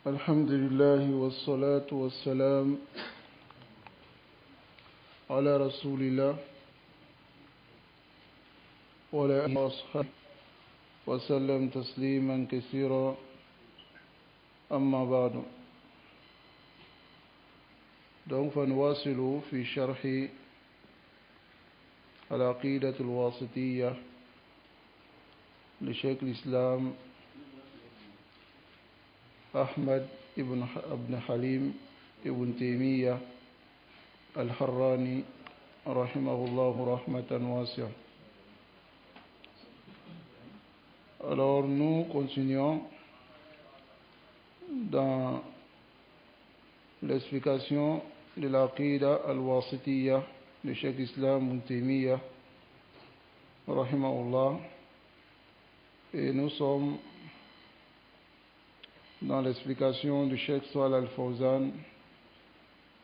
الحمد لله والصلاة والسلام على رسول الله وعلى آله وصحبه وسلم تسليما كثيرا. أما بعد، فنواصل في شرح العقيدة الواسطية لشيخ الإسلام أحمد ابن حليم ابن تيمية الحراني رحمه الله رحمة واسعة. Alors nous continuons dans l'explication de l'Aqida al-Wasitiyya de Cheikh Islam Ibn Taymiyyah rahimahullah, et nous sommes dans l'explication du Cheikh Salih al-Fawzan,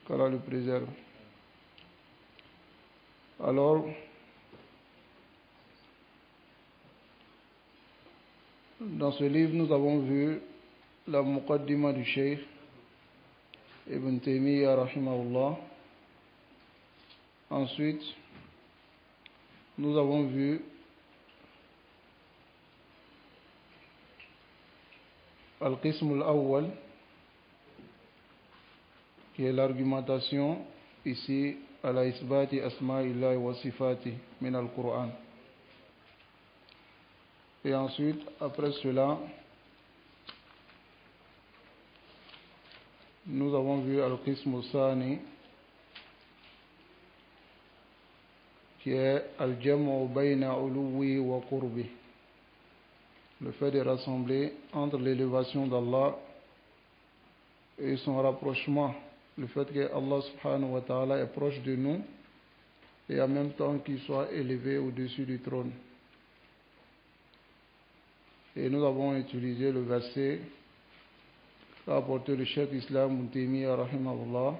qu'Allah le préserve. Alors, dans ce livre, nous avons vu la muqaddima du Cheikh Ibn Taymiyyah rahimahullah. Ensuite, nous avons vu Al-Qism al-Awwal, qui est l'argumentation ici à la isbati asma'illahi wa sifati min al-Qur'an. Et ensuite, après cela, nous avons vu Al-Qism al-Sani, qui est Al-Jam'u bayna uluwi wa qurbi, le fait de rassembler entre l'élévation d'Allah et son rapprochement, le fait que Allah subhanahu wa ta'ala est proche de nous et en même temps qu'il soit élevé au-dessus du trône. Et nous avons utilisé le verset qu'a apporté le Cheikh Islam Ibn Taymiyyah rahimahullah.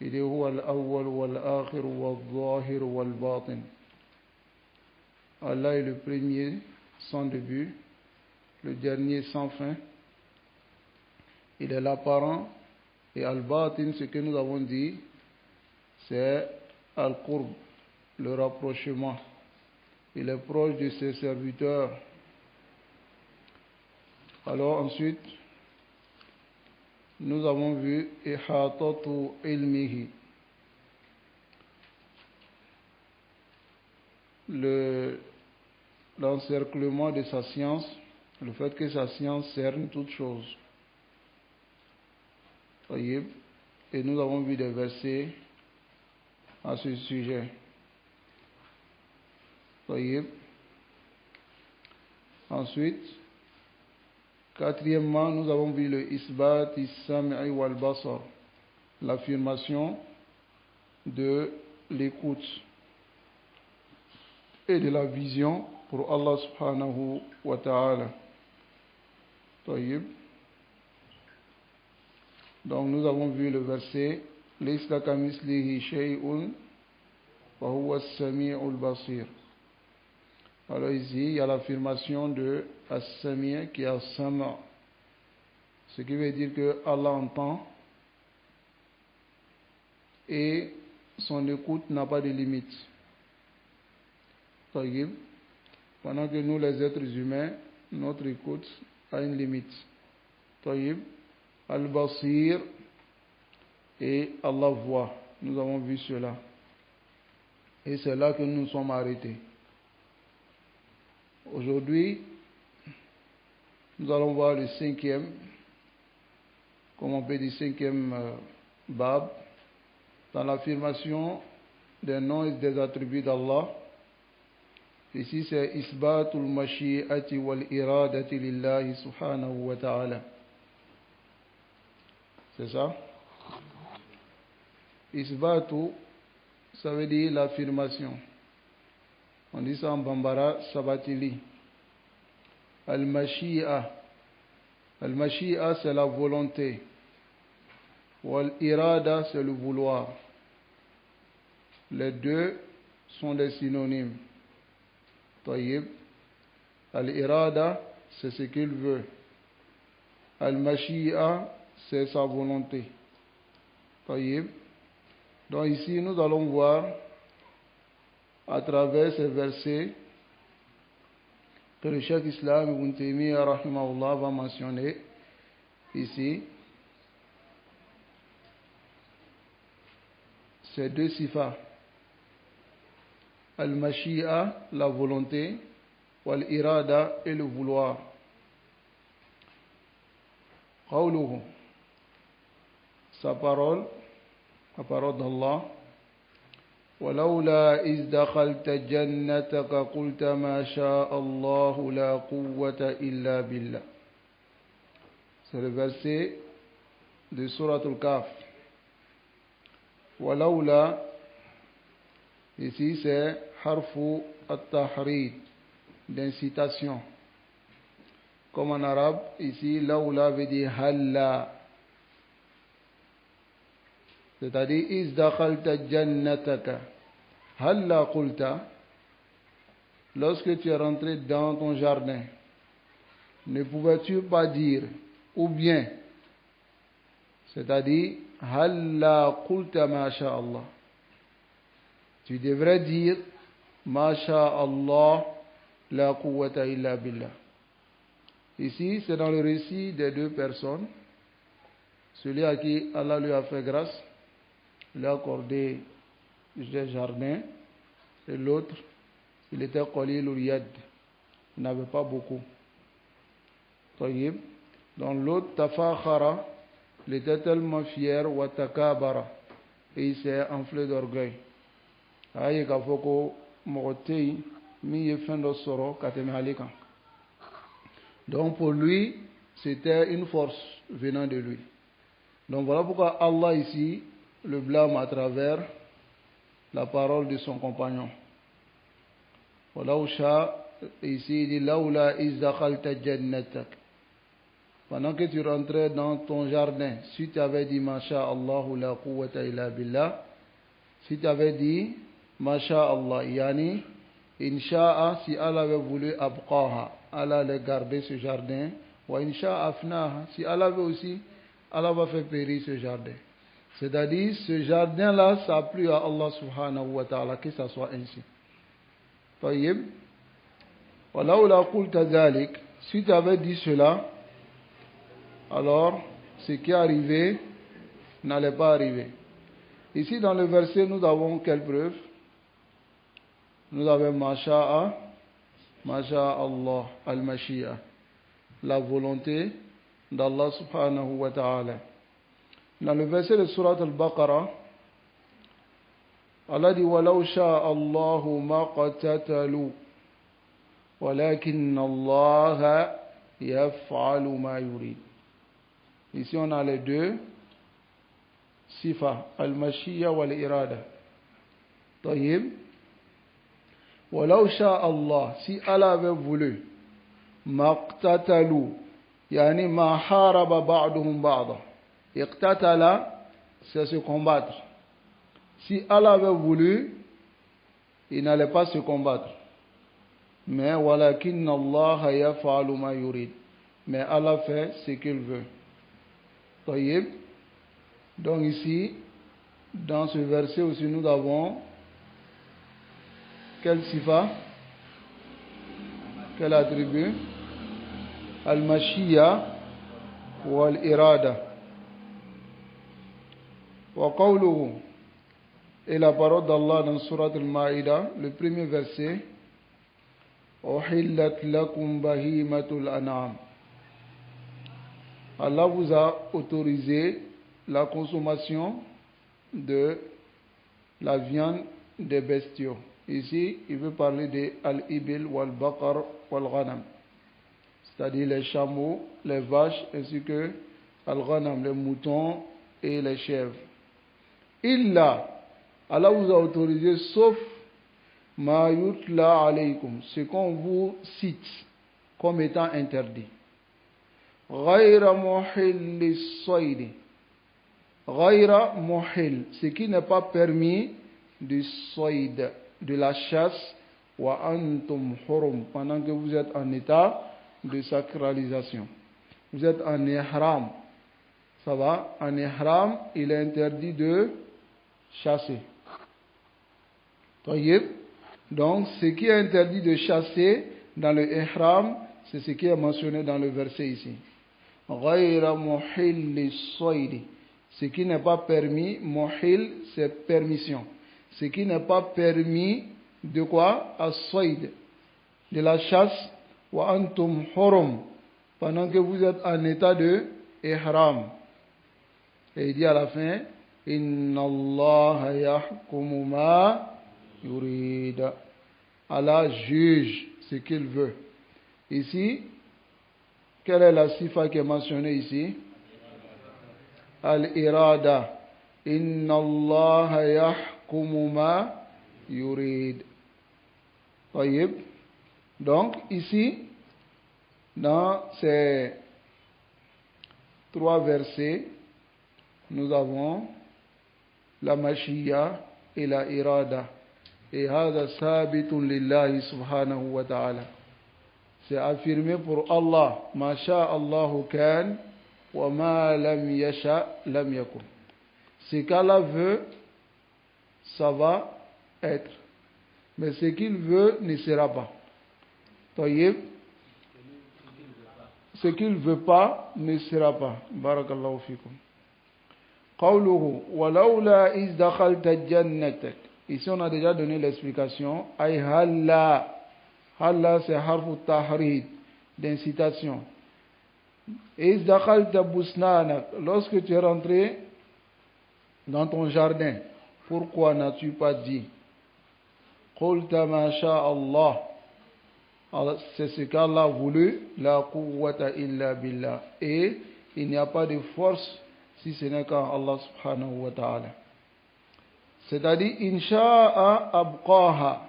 Il est huwa al-awwal wal-akhir wal-zahir wal-batin. Allah est le premier sans début, le dernier sans fin. Il est l'apparent, et al-batin, ce que nous avons dit, c'est al-qurb, le rapprochement. Il est proche de ses serviteurs. Alors ensuite, nous avons vu ihatatu ilmihi, l'encerclement de sa science, le fait que sa science cerne toutes choses. Et nous avons vu des versets à ce sujet. Ensuite, quatrièmement, nous avons vu le isbat is-sam'i wal basar, l'affirmation de l'écoute et de la vision pour Allah subhanahu wa ta'ala. Donc nous avons vu le verset Laysa kamislihi shay'un wa huwa as-sami'ul basir. Alors ici, il y a l'affirmation de as-sami' qui est as-sam', ce qui veut dire que Allah entend et son écoute n'a pas de limite. Pendant que nous, les êtres humains, notre écoute a une limite. Al-Basir, et Allah voit. Nous avons vu cela. Et c'est là que nous nous sommes arrêtés. Aujourd'hui, nous allons voir le cinquième, comme on peut dire cinquième bab, dans l'affirmation des noms et des attributs d'Allah. Ici, c'est Isbatul Mashi'ati wal Iradati lillahi subhanahu wa ta'ala. C'est ça? Isbatu, ça veut dire l'affirmation. On dit ça en Bambara, Sabatili. Al-Mashi'a. Al-Mashi'a, c'est la volonté. Wal-Irada, c'est le vouloir. Les deux sont des synonymes. Tayyib. Al-Irada, c'est ce qu'il veut. Al-Mashi'a, c'est sa volonté. Taïb. Donc ici, nous allons voir à travers ces versets que le Cheikh Islam Ibn Taymiyyah rahimahullah va mentionner ici ces deux sifas. Al-Mashi'a, la volonté, wal-Irada, et le vouloir. Qawluhu, sa parole, la parole d'Allah. ولولا إذ دخلت جنتك قلت ما شاء الله لا قوة إلا بالله. C'est le verset de Surat Al-Kahf. ولولا, ici c'est harfu at-tahrid, d'incitation. Comme en arabe, ici, laoula veut dire halla. C'est-à-dire, iz dakhalta jannataka. Halla qulta. Lorsque tu es rentré dans ton jardin, ne pouvais-tu pas dire, ou bien, c'est-à-dire, halla qulta ma sha Allah. Tu devrais dire, ma sha Allah, la quwwata illa billah. Ici, c'est dans le récit des deux personnes. Celui à qui Allah lui a fait grâce, lui a accordé des jardins, et l'autre, il était qalilul yad, il n'avait pas beaucoup. Tayyib. Dans l'autre, tafakhara, il était tellement fier, wa takabara, et il s'est enflé d'orgueil. Aïe, kafoko, morotei, mi yefendo soro, kateme halika. Donc pour lui, c'était une force venant de lui. Donc voilà pourquoi Allah ici le blâme à travers la parole de son compagnon. Ici il dit Laoula iz dakhalta jannatak. Pendant que tu rentrais dans ton jardin, si tu avais dit Masha Allahu la quwwata illa billah, si tu avais dit Masha Allah, yani Incha'a, si Allah avait voulu abqaha, Allah allait garder ce jardin. Wa Incha'a afnaha, si Allah veut aussi, Allah va faire périr ce jardin. C'est-à-dire, ce jardin-là, ça a plu à Allah subhanahu wa ta'ala, que ça soit ainsi. Tayyib. Wa laoula qulta dhalik, si tu avais dit cela, alors ce qui est arrivé n'allait pas arriver. Ici, dans le verset, nous avons quelle preuve? Nous avons Masha'a, Allah, Al-Mashi'a, la volonté d'Allah subhanahu wa ta'ala. Dans le verset de Surat Al-Baqarah, Allah dit وَلَوْ شَاءَ اللَّهُ مَا قَتَتَلُوا وَلَكِنَّ اللَّهَ يَفْعَلُ مَا يُرِيدُ. Ici on a les deux sifa, Al-Mashi'a wal-Irada. Tayyib. وَلَوْ شَاءَ اللَّهُ, si Allah avait voulu, مَقْتَتَلُوا, يعني ما حارب بعضهم بعضا. اقتتل, c'est se combattre. Si Allah avait voulu, il n'allait pas se combattre. Mais وَلَكِنَّ اللَّهَ يَفْعَلُ مَا يُرِيدُ. Mais Allah fait ce qu'il veut. Tayyib. Donc ici, dans ce verset aussi, nous avons quel sifa? Quel attribut? Al-Mashi'a wal-Irada. Wa qawluhu, et la parole d'Allah dans Surat Al-Ma'idah, le premier verset, Uhillat lakum bahimatul an'am. Allah vous a autorisé la consommation de la viande des bestiaux. Ici, il veut parler de al-ibil wal-baqar wal-ghanam, c'est-à-dire les chameaux, les vaches, ainsi que al-ghanam, les moutons et les chèvres. Illa, Allah vous a autorisé sauf ma yutla alaykum, ce qu'on vous cite comme étant interdit. Ghayra muhillis saydi. Ghayra muhil, ce qui n'est pas permis du sayd, de la chasse, wa antum hurum, pendant que vous êtes en état de sacralisation. Vous êtes en ihram. Ça va? En ihram, il est interdit de chasser. Tayyib. Donc, ce qui est interdit de chasser dans le ihram, c'est ce qui est mentionné dans le verset ici. Ghayra muhilli soydi. Ce qui n'est pas permis, muhil, c'est permission. Ce qui n'est pas permis de quoi? As-soyd, de la chasse. Wa antum hurum, pendant que vous êtes en état de ihram. Et il dit à la fin, Inna Allah yahkumu ma yurid. Allah juge ce qu'il veut. Ici, quelle est la sifa qui est mentionnée ici? Al-irada. Inna Allah yahkumu ma yurid. Tayyib. Donc, ici, dans ces 3 versets, nous avons la mashiyya et la irada. Et hada sabitun lillahi subhanahu wa ta'ala. C'est affirmé pour Allah. Ma sha'Allahu kan wa ma lam yasha lam yakun. Ce qu'Allah veut, ça va être. Mais ce qu'il veut ne sera pas. Tayyib. Ce qu'il ne veut pas ne sera pas. Barakallahu fikum. Qawluhu walawla iz dakhalta jannatak. Ici on a déjà donné l'explication. Ay halla. Halla c'est harfu tahrid, d'incitation. Iz dakhalta busnanak. Lorsque tu es rentré dans ton jardin, pourquoi n'as-tu pas dit Qulta ma sha Allah. C'est ce qu'Allah a voulu, la quwwata illa billah. Et il n'y a pas de force si ce n'est qu'en Allah subhanahu wa ta'ala. C'est-à-dire, insha'a abqaha.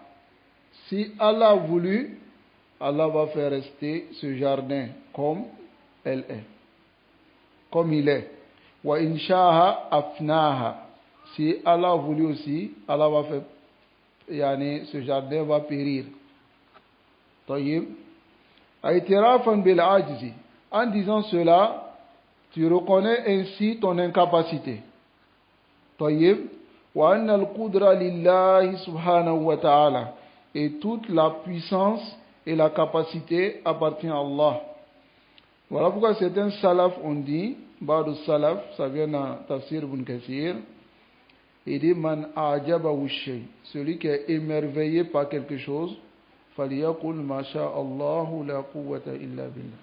Si Allah a voulu, Allah va faire rester ce jardin comme elle est, comme il est. Wa insha'a afnaha. Si Allah a voulu aussi, Allah va faire, ce jardin va périr. Tayyib. Aitirafan bil ajzi. En disant cela, tu reconnais ainsi ton incapacité. Tayyib. Wa anna al-qudra lillahi subhanahu wa ta'ala. Et toute la puissance et la capacité appartient à Allah. Voilà pourquoi certains salaf ont dit, Ba'du salaf, ça vient dans Tafsir Ibn Kathir, il dit man a'jabahu shay, celui qui est émerveillé par quelque chose, فَلْيَقُلْ مَا شَاءَ اللَّهُ لَا قُوَّةَ إِلَّا بِاللَّهِ.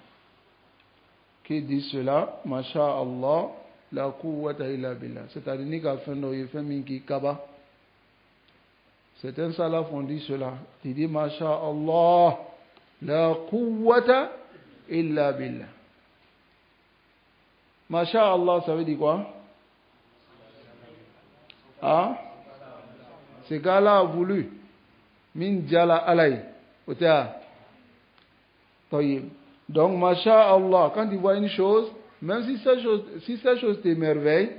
Qui dit cela, مَا شَاءَ اللَّهُ لَا قُوَّةَ إِلَّا بِاللَّهِ. C'est-à-dire, ni qu'à fin de fait minki kaba. Certains salafs ont dit cela. Il dit, مَا شَاءَ اللَّهُ لَا قُوَّةَ إِلَّا بِاللَّهِ. مَا شَاءَ اللَّهُ, ça veut dire quoi? Ah? C'est qu'Allah a voulu. Min jala alay. Donc, masha'Allah, quand tu vois une chose, même si cette chose t'émerveille,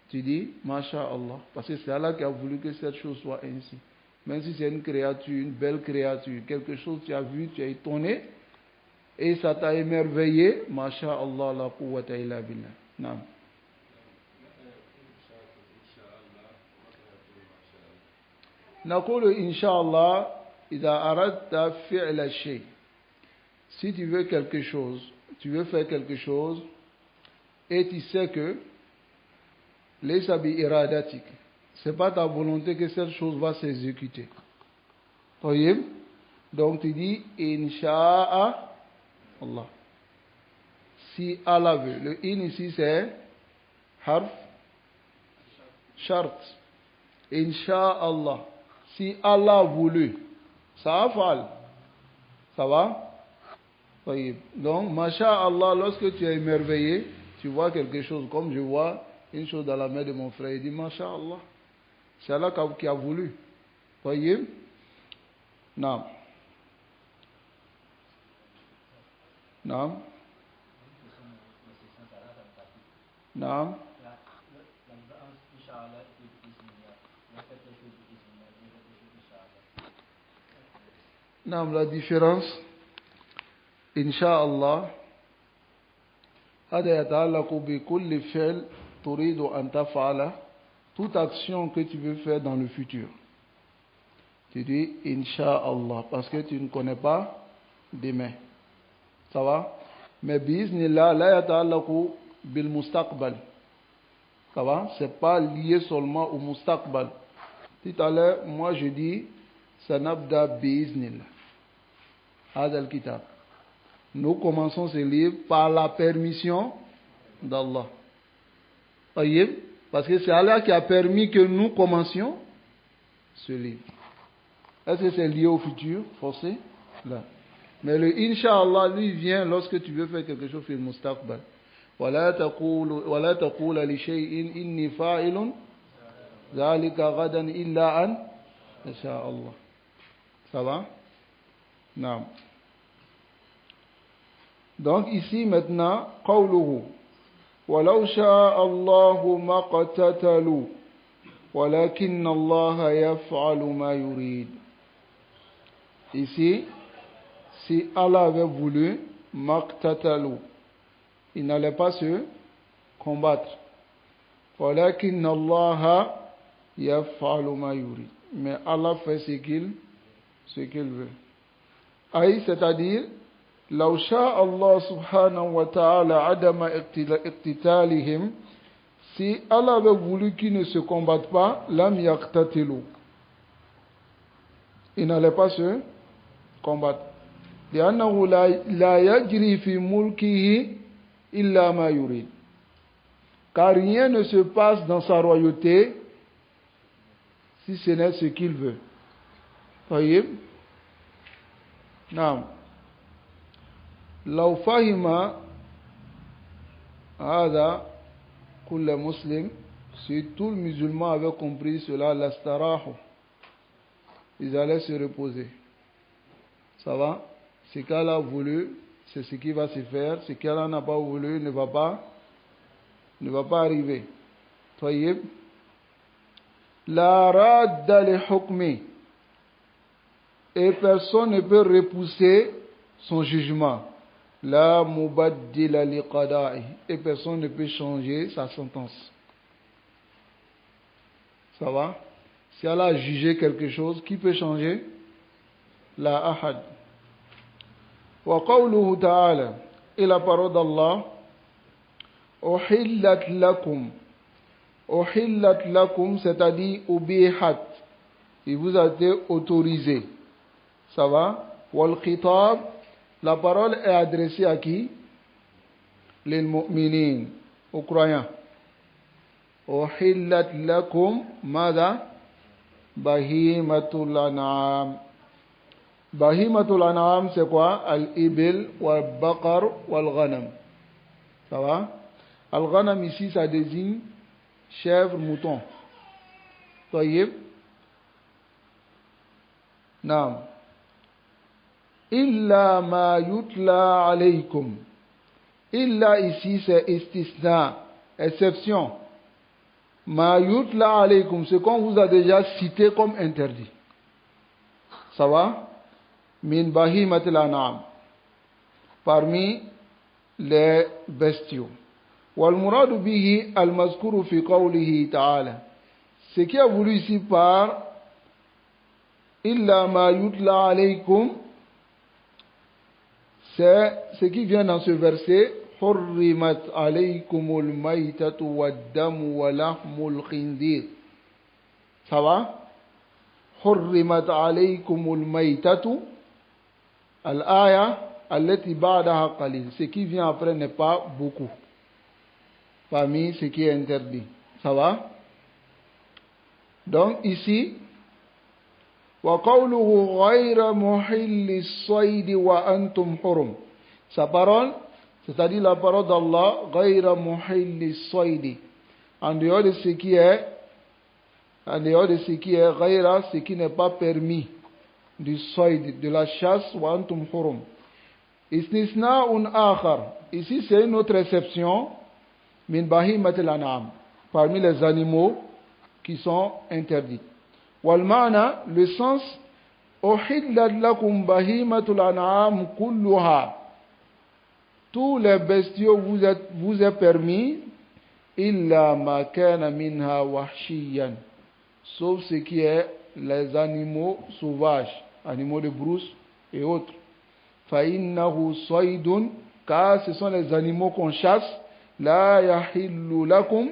tu dis masha'Allah, parce que c'est Allah qui a voulu que cette chose soit ainsi. Même si c'est une créature, une belle créature, quelque chose que tu as vu, tu as étonné, et ça t'a émerveillé, masha'Allah, la quwwata illa billah. Naam. نقول إن شاء الله إذا أردت فعل شيء. Si tu veux quelque chose, tu veux faire quelque chose, et tu sais que ليس بإرادتك, c'est pas ta volonté que cette chose va s'exécuter. طيب, donc tu dis إن شاء الله. Si Allah veut. Le in ici c'est harf shart. إن شاء الله. Si Allah a voulu, ça a fait. Ça va? Oui. Donc, masha'Allah, lorsque tu es émerveillé, tu vois quelque chose, comme je vois une chose dans la main de mon frère, il dit masha'Allah. C'est Allah qui a voulu. Voyez? Non. Non. Non. Non, la différence, Inch'Allah, هذا يتعلق بكل فعل تريد أن تفعله, toute action que tu veux faire dans le futur. Tu dis Inch'Allah parce que tu ne connais pas demain. Ça va? Mais biiznillah, la yata'allaqu bil mustaqbal. Ça va? C'est pas lié seulement au mustaqbal. Tout à l'heure, moi je dis sanabda biiznillah. Hada al-kitab. Nous commençons ce livre par la permission d'Allah. Voyez? Parce que c'est Allah qui a permis que nous commencions ce livre. Est-ce que c'est lié au futur, forcé? Là. Mais le Inch'Allah, lui, vient lorsque tu veux faire quelque chose, fil mustaqbal. ولا تقول لشيء إني فاعل ذلك غدا إلا أن يشاء الله. Ça va? Non. Donc ici maintenant, قوله ولو شاء الله ما اقتتلوا ولكن الله يفعل ما يريد. Ici, si Allah avait voulu, maqtatalu, il n'allait pas se combattre. وَلَكِنَّ اللَّهَ يَفْعَلُ مَا يُرِيدُ. Mais Allah fait ce qu'il veut. Aïe, c'est-à-dire, لو شاء الله سبحانه وتعالى عدم اقتتالهم, si Allah avait voulu qu'ils ne se combattent pas, لم يقتتلوا, il n'allait pas se combattre. لأنه لا يجري في ملكه إلا ما يريد. Car rien ne se passe dans sa royauté si ce n'est ce qu'il veut. Voyez? Non. لو فهم هذا كل مسلم, si tout le musulman avait compris cela, لاستراحوا, ils allaient se reposer. Ça va? Ce qu'Allah a voulu, c'est ce qui va se faire. Ce qu'Allah n'a pas voulu ne va pas arriver. Tayyib. La radda li hukmi. Et personne ne peut repousser son jugement. La mubaddila li qada'i. Et personne ne peut changer sa sentence. Ça va? Si Allah a jugé quelque chose, qui peut changer? La ahad. Wa qawluhu ta'ala, et la parole d'Allah, uhillat lakum. Uhillat lakum, c'est-à-dire ubihat. Il vous a été autorisé. Ça va? Wal khitab, la parole est adressée à qui? Lil mu'minin, aux croyants. Uhillat lakum, mada? Bahimatul an'am. Bahimatul an'am, c'est quoi? Al-ibil, wal-baqar, wal-ghanam. Ça va? Al-ghanam ici, ça désigne chèvre, mouton. Tayyib. Naam. Illa ma yutla alaykum. Illa ici, c'est istisna, exception. Ma yutla alaykum, c'est qu'on vous a déjà cité comme interdit. Ça va? Min bahimatil an'am, parmi les bestiaux. Wal muradu bihi al mazkuru fi qawlihi ta'ala. Ce qui a voulu ici par illa ma yutla alaykum, c'est ce qui vient dans ce verset. Hurrimat alaykumul maytatu wad-damu wa lahmul khindir. Ça va? Hurrimat alaykumul maytatu. Al-aya allati ba'daha qalil. Ce qui vient après n'est pas beaucoup. Parmi ce qui est interdit. Ça va? Donc ici, wa qawluhu ghayra muhilli as-sayd wa antum hurum. Sa parole, c'est-à-dire la parole d'Allah, ghayra muhilli as-sayd. En dehors de ce qui est ghayra, ce qui n'est pas permis. Du sayd, de la chasse, wa antum hurum. Istisna'un akhar. Ici, c'est une autre exception. Min bahimatil an'am. Parmi les animaux qui sont interdits. Wal ma'na, le sens, uhillat lakum bahimatul an'am kulluha. tous les bestiaux vous est permis, illa ma kana minha wahshiyan, sauf ce qui est les animaux sauvages, animaux de brousse et autres. Fa innahu saydun, car ce sont les animaux qu'on chasse. La yahillu lakum,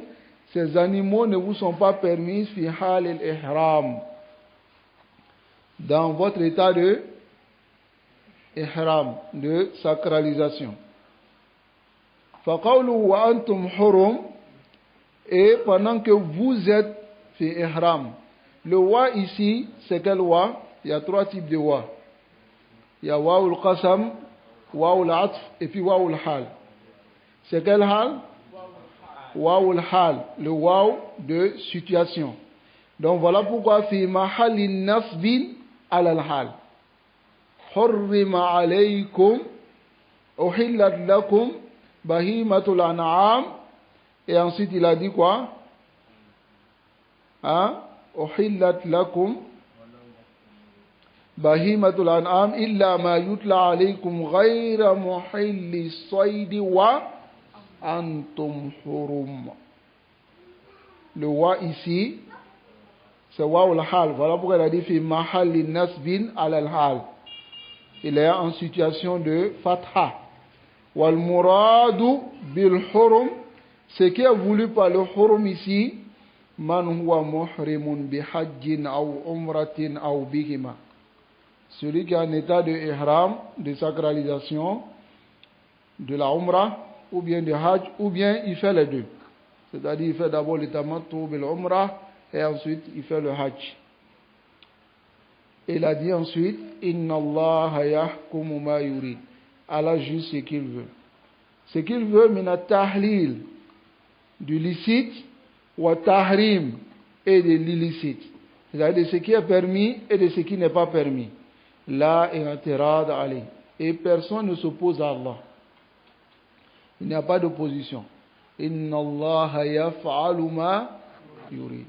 ces animaux ne vous sont pas permis fi hal al-ihram, dans votre état de ihram, de sacralisation. Fa qawluhu wa antum hurum, et pendant que vous êtes fi ihram. Le wa ici, c'est quel wa? Il y a trois types de wa. Il y a wa'ul qasam, wa'ul atf et puis wa'ul hal. C'est quel hal? Wa'ul hal, le wa de situation. Donc voilà pourquoi fi mahallin nasbin ala al-hal. Hurrima alaykum uhillat lakum bahimatul an'am. Et ensuite il a dit quoi? Uhillat lakum bahimatul an'am illa ma yutla alaykum ghayra muhilli saydi wa antum hurum. Le wa ici, c'est wa ul hal. Voilà pourquoi il a dit fi mahalli nasbin ala al hal. Il est en situation de fatha. Wal muradu bil hurum, ce qui est voulu par le hurum ici, man huwa muhrimun bi hajjin aw umratin aw bihima. Celui qui est en état de ihram, de sacralisation, de la umrah, ou bien de hajj, ou bien il fait les deux. C'est-à-dire il fait d'abord le tamattu bil umrah et ensuite il fait le hajj. Il a dit ensuite, inna Allah yahkumu ma yurid. Allah juge ce qu'il veut. Ce qu'il veut, min tahlil, du licite, wa tahrim, et de l'illicite. C'est-à-dire de ce qui est permis et de ce qui n'est pas permis. La i'tirad alayh. Et personne ne s'oppose à Allah. Il n'y a pas d'opposition. Inna Allah yaf'alu ma yurid.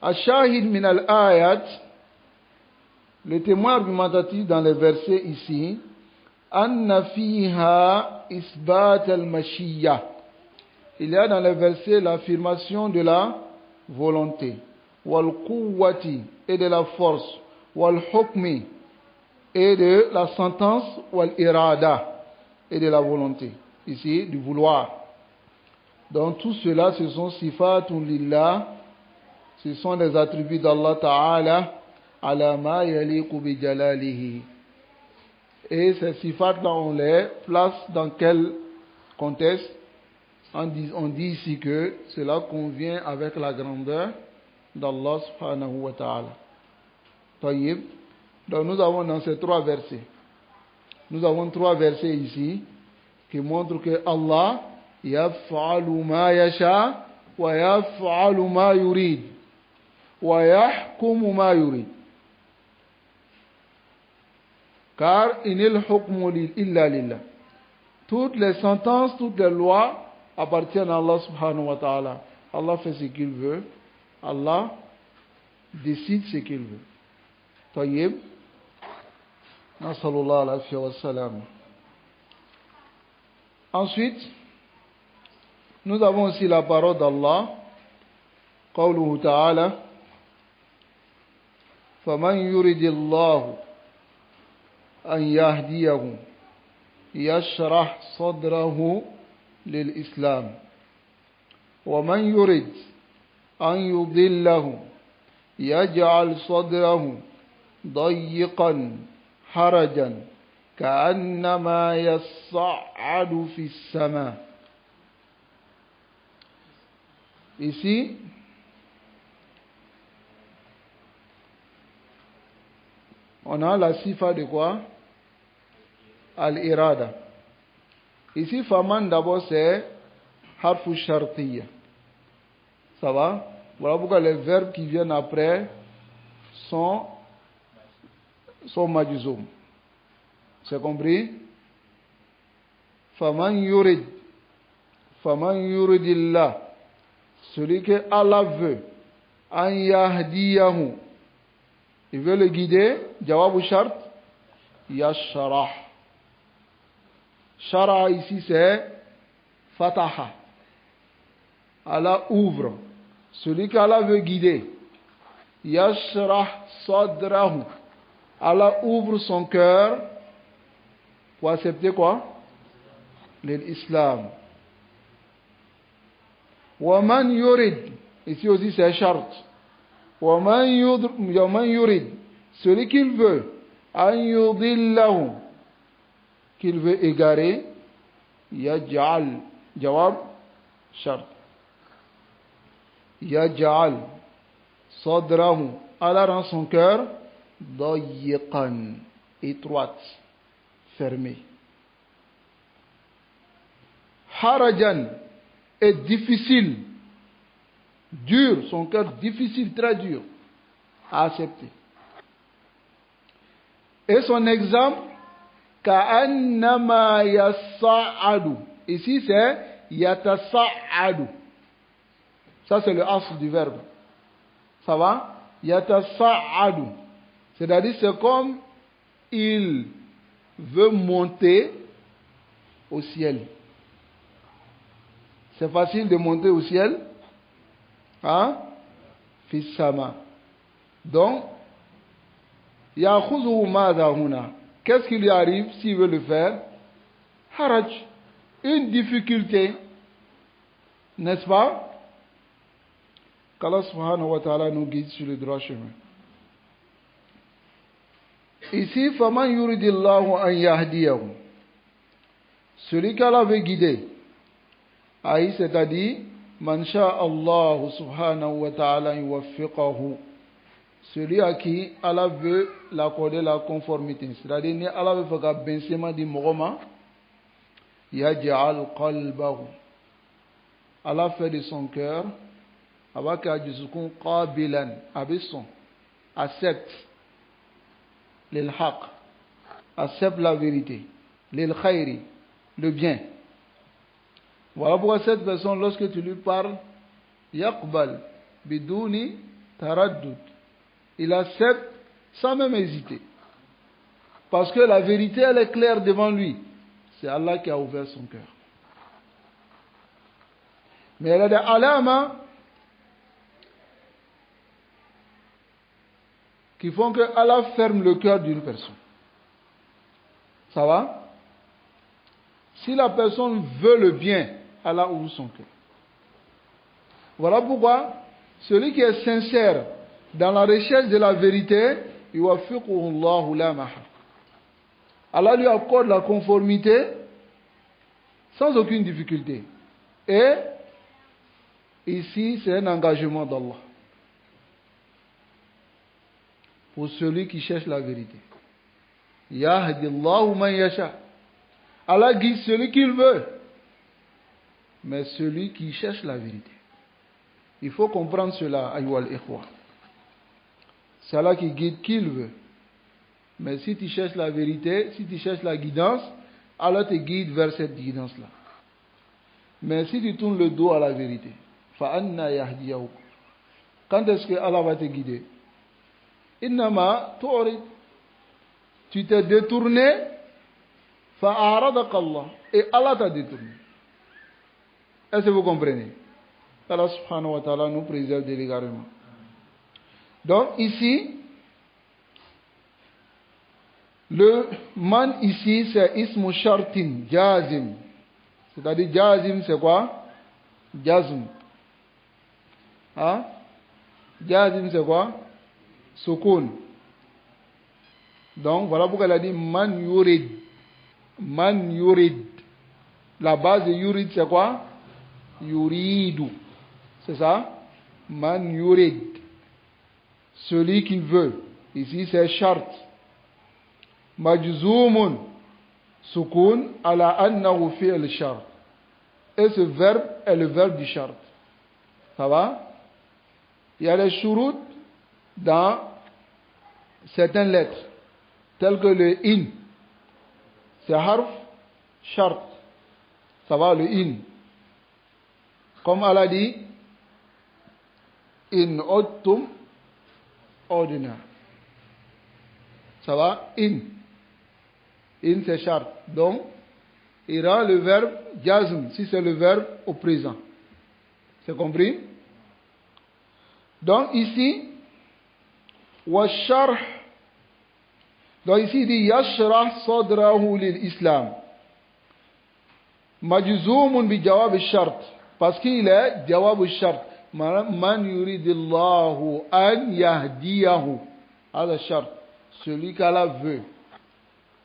Ash-shahid min al-ayat, le témoin argumentatif dans les versets ici, anna fiha isbat al-mashiyya. Il y a dans les versets l'affirmation de la volonté, wal quwwati, et de la force, wal hukmi, et de la sentence, wal irada, et de la volonté. Ici, du vouloir. Donc tout cela, ce sont sifatun lillah, ce sont les attributs d'Allah Ta'ala, ala ma yaliqu bi jalalihi. Et ces sifats-là, on les place dans quel contexte? On dit ici que cela convient avec la grandeur d'Allah subhanahu wa ta'ala. Tayyib. Donc nous avons dans ces trois versets, nous avons trois versets ici qui montrent que Allah yaf'alu ma yasha wa yaf'alu ma yurid wa yahkumu ma yurid. Car inil hukmu illa lillah. Toutes les sentences, toutes les lois appartiennent à Allah subhanahu wa ta'ala. Allah fait ce qu'il veut. Allah décide ce qu'il veut. Tayyib. Nasallallahu alayhi wa sallam. Ensuite, nous avons aussi la parole d'Allah. Qawluhu ta'ala. فَمَنْ يُرِدِ اللَّهُ أَنْ يَهْدِيَهُ يَشْرَحْ صَدْرَهُ للإسلام ومن يرد أن يضله يجعل صدره ضيقا حرجا كأنما يصعد في السماء. Ici, on a la sifa de quoi? Al-irada. Ici, faman d'abord c'est harfu shartiya. Ça va? Voilà pourquoi les verbes qui viennent après sont majzoum. C'est compris? Faman yurid. Faman yuridillah. Celui que Allah veut. An yahdiyahu. Il veut le guider. Jawabu shart. Yashrah. Shara ici c'est fataha. Allah ouvre. Celui qu'Allah veut guider. Yashrah sadrahu. Allah ouvre son cœur pour accepter quoi? L'islam. Waman yurid. Ici aussi c'est shart. Waman yurid. Celui qu'il veut. An yudillahu. Qu'il veut égarer. Yaj'al. Jawab. Shart. Yaj'al. Sadrahu. Allah rend son cœur dayiqan. Étroite. Fermée. Harajan est difficile, dur, son cœur difficile, très dur à accepter. Et son exemple, ka'annama yasa'adu. Ici c'est yatasa'adu. Ça c'est le asl du verbe. Ça va? Yatasa'adu. C'est-à-dire c'est comme il veut monter au ciel. C'est facile de monter au ciel. Hein? Fis sama. Donc, ya'khudhu madha huna. Qu'est-ce qui lui arrive s'il veut le faire? Haraj. Une difficulté. N'est-ce pas? Qu'Allah subhanahu wa ta'ala nous guide sur le droit chemin. Ici, faman yuridillahu an yahdiyahu. Celui qu'Allah veut guider. Aïe, c'est-à-dire, man sha'Allahu subhanahu wa ta'ala yuwaffiqahu. Celui à qui Allah veut l'accorder la conformité. C'est-à-dire, ni Allah veut faire bensema di mogoma, yaj'al qalbahu. Allah fait de son cœur, avec ajizukun qabilan, abisson, accepte lil haq, accepte la vérité, lil khayri, le bien. Voilà pourquoi cette personne, lorsque tu lui parles, yaqbal, bidouni, taraddud. Il accepte sans même hésiter. Parce que la vérité, elle est claire devant lui. C'est Allah qui a ouvert son cœur. Mais elle a des alamas qui font que Allah ferme le cœur d'une personne. Ça va? Si la personne veut le bien, Allah ouvre son cœur. Voilà pourquoi celui qui est sincère dans la recherche de la vérité, Allah lui accorde la conformité sans aucune difficulté. Et ici, c'est un engagement d'Allah pour celui qui cherche la vérité. Yahdillahu man yasha. Allah guide celui qu'il veut, mais celui qui cherche la vérité. Il faut comprendre cela, ayyuhal ikhwa. C'est Allah qui guide qui il veut. Mais si tu cherches la vérité, si tu cherches la guidance, Allah te guide vers cette guidance-là. Mais si tu tournes le dos à la vérité, fa'anna yahdiyahu. Quand est-ce que Allah va te guider? Innama tu'rid. Tu t'es détourné, fa'aradaka Allah. Et Allah t'a détourné. Est-ce que vous comprenez? Allah subhanahu wa ta'ala nous préserve de l'égarement. Donc ici, le man ici c'est ismu shartin, jazim. C'est-à-dire jazim c'est quoi? Jazm. Hein? Jazim c'est quoi? Sukun. Donc voilà pourquoi elle a dit man yurid. Man yurid. La base de yurid c'est quoi? Yuridu. C'est ça? Man yurid. Celui qui veut. Ici c'est shart. Majzoumun. Sukun ala annahu fi'l shart. Et ce verbe est le verbe du shart. Ça va? Il y a les shurut dans certaines lettres, telles que le in. C'est harf shart. Ça va, le in. Comme Allah dit, in ottum ordinaire. Ça va? In. In c'est shart. Donc, il rend le verbe jazm, si c'est le verbe au présent. C'est compris? Donc ici, washarh. Donc ici il dit yashrah sadrahu lil islam. Majzoumun bi jawab al-shart. Parce qu'il est jawab al-shart. Man yuridillahu an yahdiyahu. Hada shart. Celui qu'Allah veut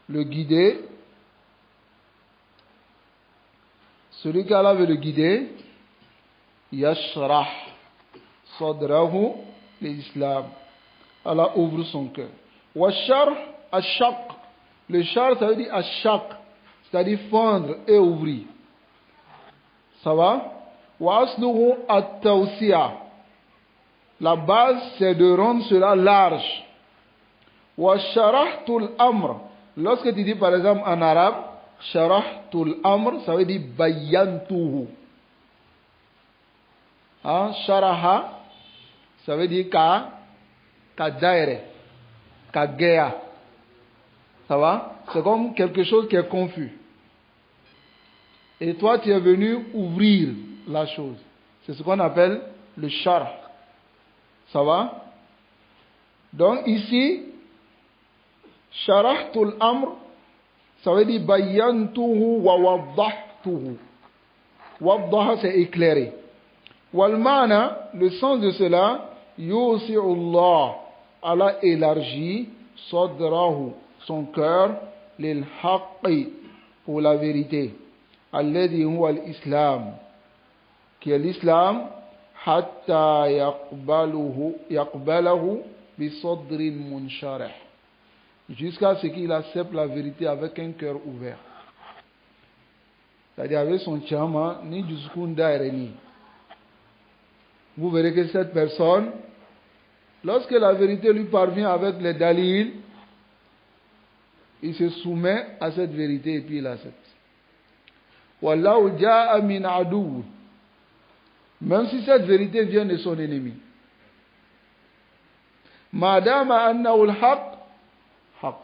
le guider. Celui qu'Allah veut le guider. Yashrah sadrahu l'islam. Allah ouvre son cœur. Washar ashaq. Le char, ça veut dire ashaq, c'est-à-dire fendre et ouvrir. Ça va? Wa asluhu at-tawsi'a. La base, c'est de rendre cela large. Wa sharahtul amr. Lorsque tu dis par exemple en arabe, sharahtul amr, ça veut dire bayantuhu. Hein? Sharaha, ça veut dire ka daire, ka gea. Ça va? C'est comme quelque chose qui est confus. Et toi, tu es venu ouvrir la chose. C'est ce qu'on appelle le sharh. Ça va? Donc ici, sharahtul amr, ça veut dire bayantuhu wa waddahtuhu. Waddaha, c'est éclairé. Wal mana, le sens de cela, yusi'ullah, Allah élargit sadrahu, son cœur, lil haqqi, pour la vérité. Alladhi huwa al-islam, qui est l'islam, hatta yaqbalahu bi sadrin munsharih, jusqu'à ce qu'il accepte la vérité avec un cœur ouvert. C'est-à-dire avec son chama, ni juskunda ni. Vous verrez que cette personne, lorsque la vérité lui parvient avec les dalil, il se soumet à cette vérité et puis il accepte. Wallahu ja'a min adu. Même si cette vérité vient de son ennemi. Madama annahu al-haq, haq.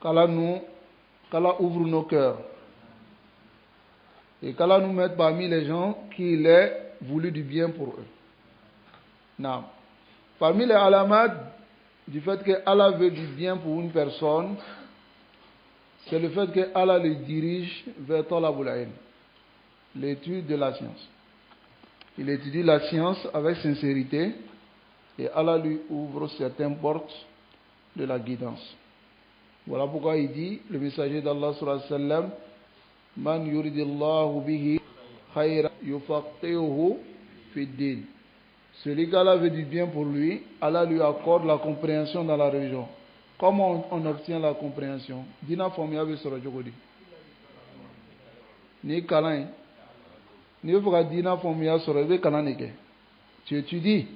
Qu'Allah ouvre nos cœurs. Et qu'Allah nous mette parmi les gens qui l'aient voulu du bien pour eux. Non. Parmi les alamat du fait que Allah veut du bien pour une personne, c'est le fait que Allah le dirige vers talabul ilm, l'étude de la science. Il étudie la science avec sincérité et Allah lui ouvre certaines portes de la guidance. Voilà pourquoi il dit, le messager d'Allah sallallahu alayhi wa sallam, Man yuridillahu bihi khayra yufaqihuhu fid din. Celui qu'Allah veut du bien pour lui, Allah lui accorde la compréhension dans la religion. Comment on obtient la compréhension? Dina formia be soro jogodi. Ni kalan. Ni faut dina formia soro be kananike. Tu étudies,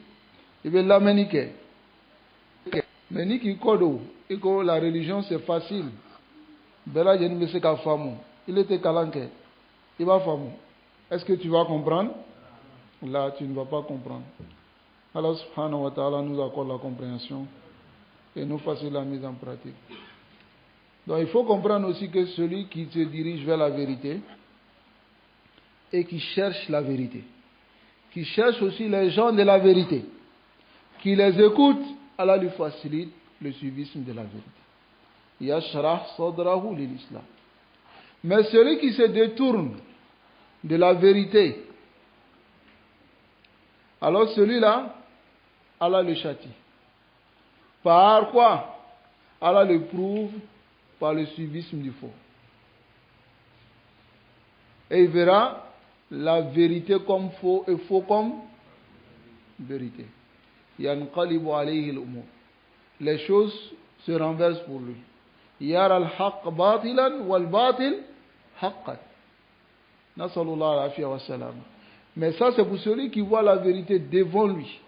il veut l'amenike. Mais ni qui kodo, et que la religion c'est facile. Bela jen me se ka famu. Il était kalanke. Il va famu. Est-ce que tu vas comprendre? Là, tu ne vas pas comprendre. Allah subhanahu wa ta'ala nous accorde la compréhension et nous facilite la mise en pratique. Donc il faut comprendre aussi que celui qui se dirige vers la vérité et qui cherche la vérité, qui cherche aussi les gens de la vérité, qui les écoute, Allah lui facilite le suivisme de la vérité. Yashrah sadrahu lil islam. Mais celui qui se détourne de la vérité, alors celui-là, Allah le châtie. Par quoi? Allah le prouve par le suivisme du faux. Et il verra la vérité comme faux et faux comme vérité. Yanqalibu alayhi al-umur. Les choses se renversent pour lui. Yara al-haqq batilan wal-batil haqqan. Nasallallahu alayhi wa sallam. Mais ça, c'est pour celui qui voit la vérité devant lui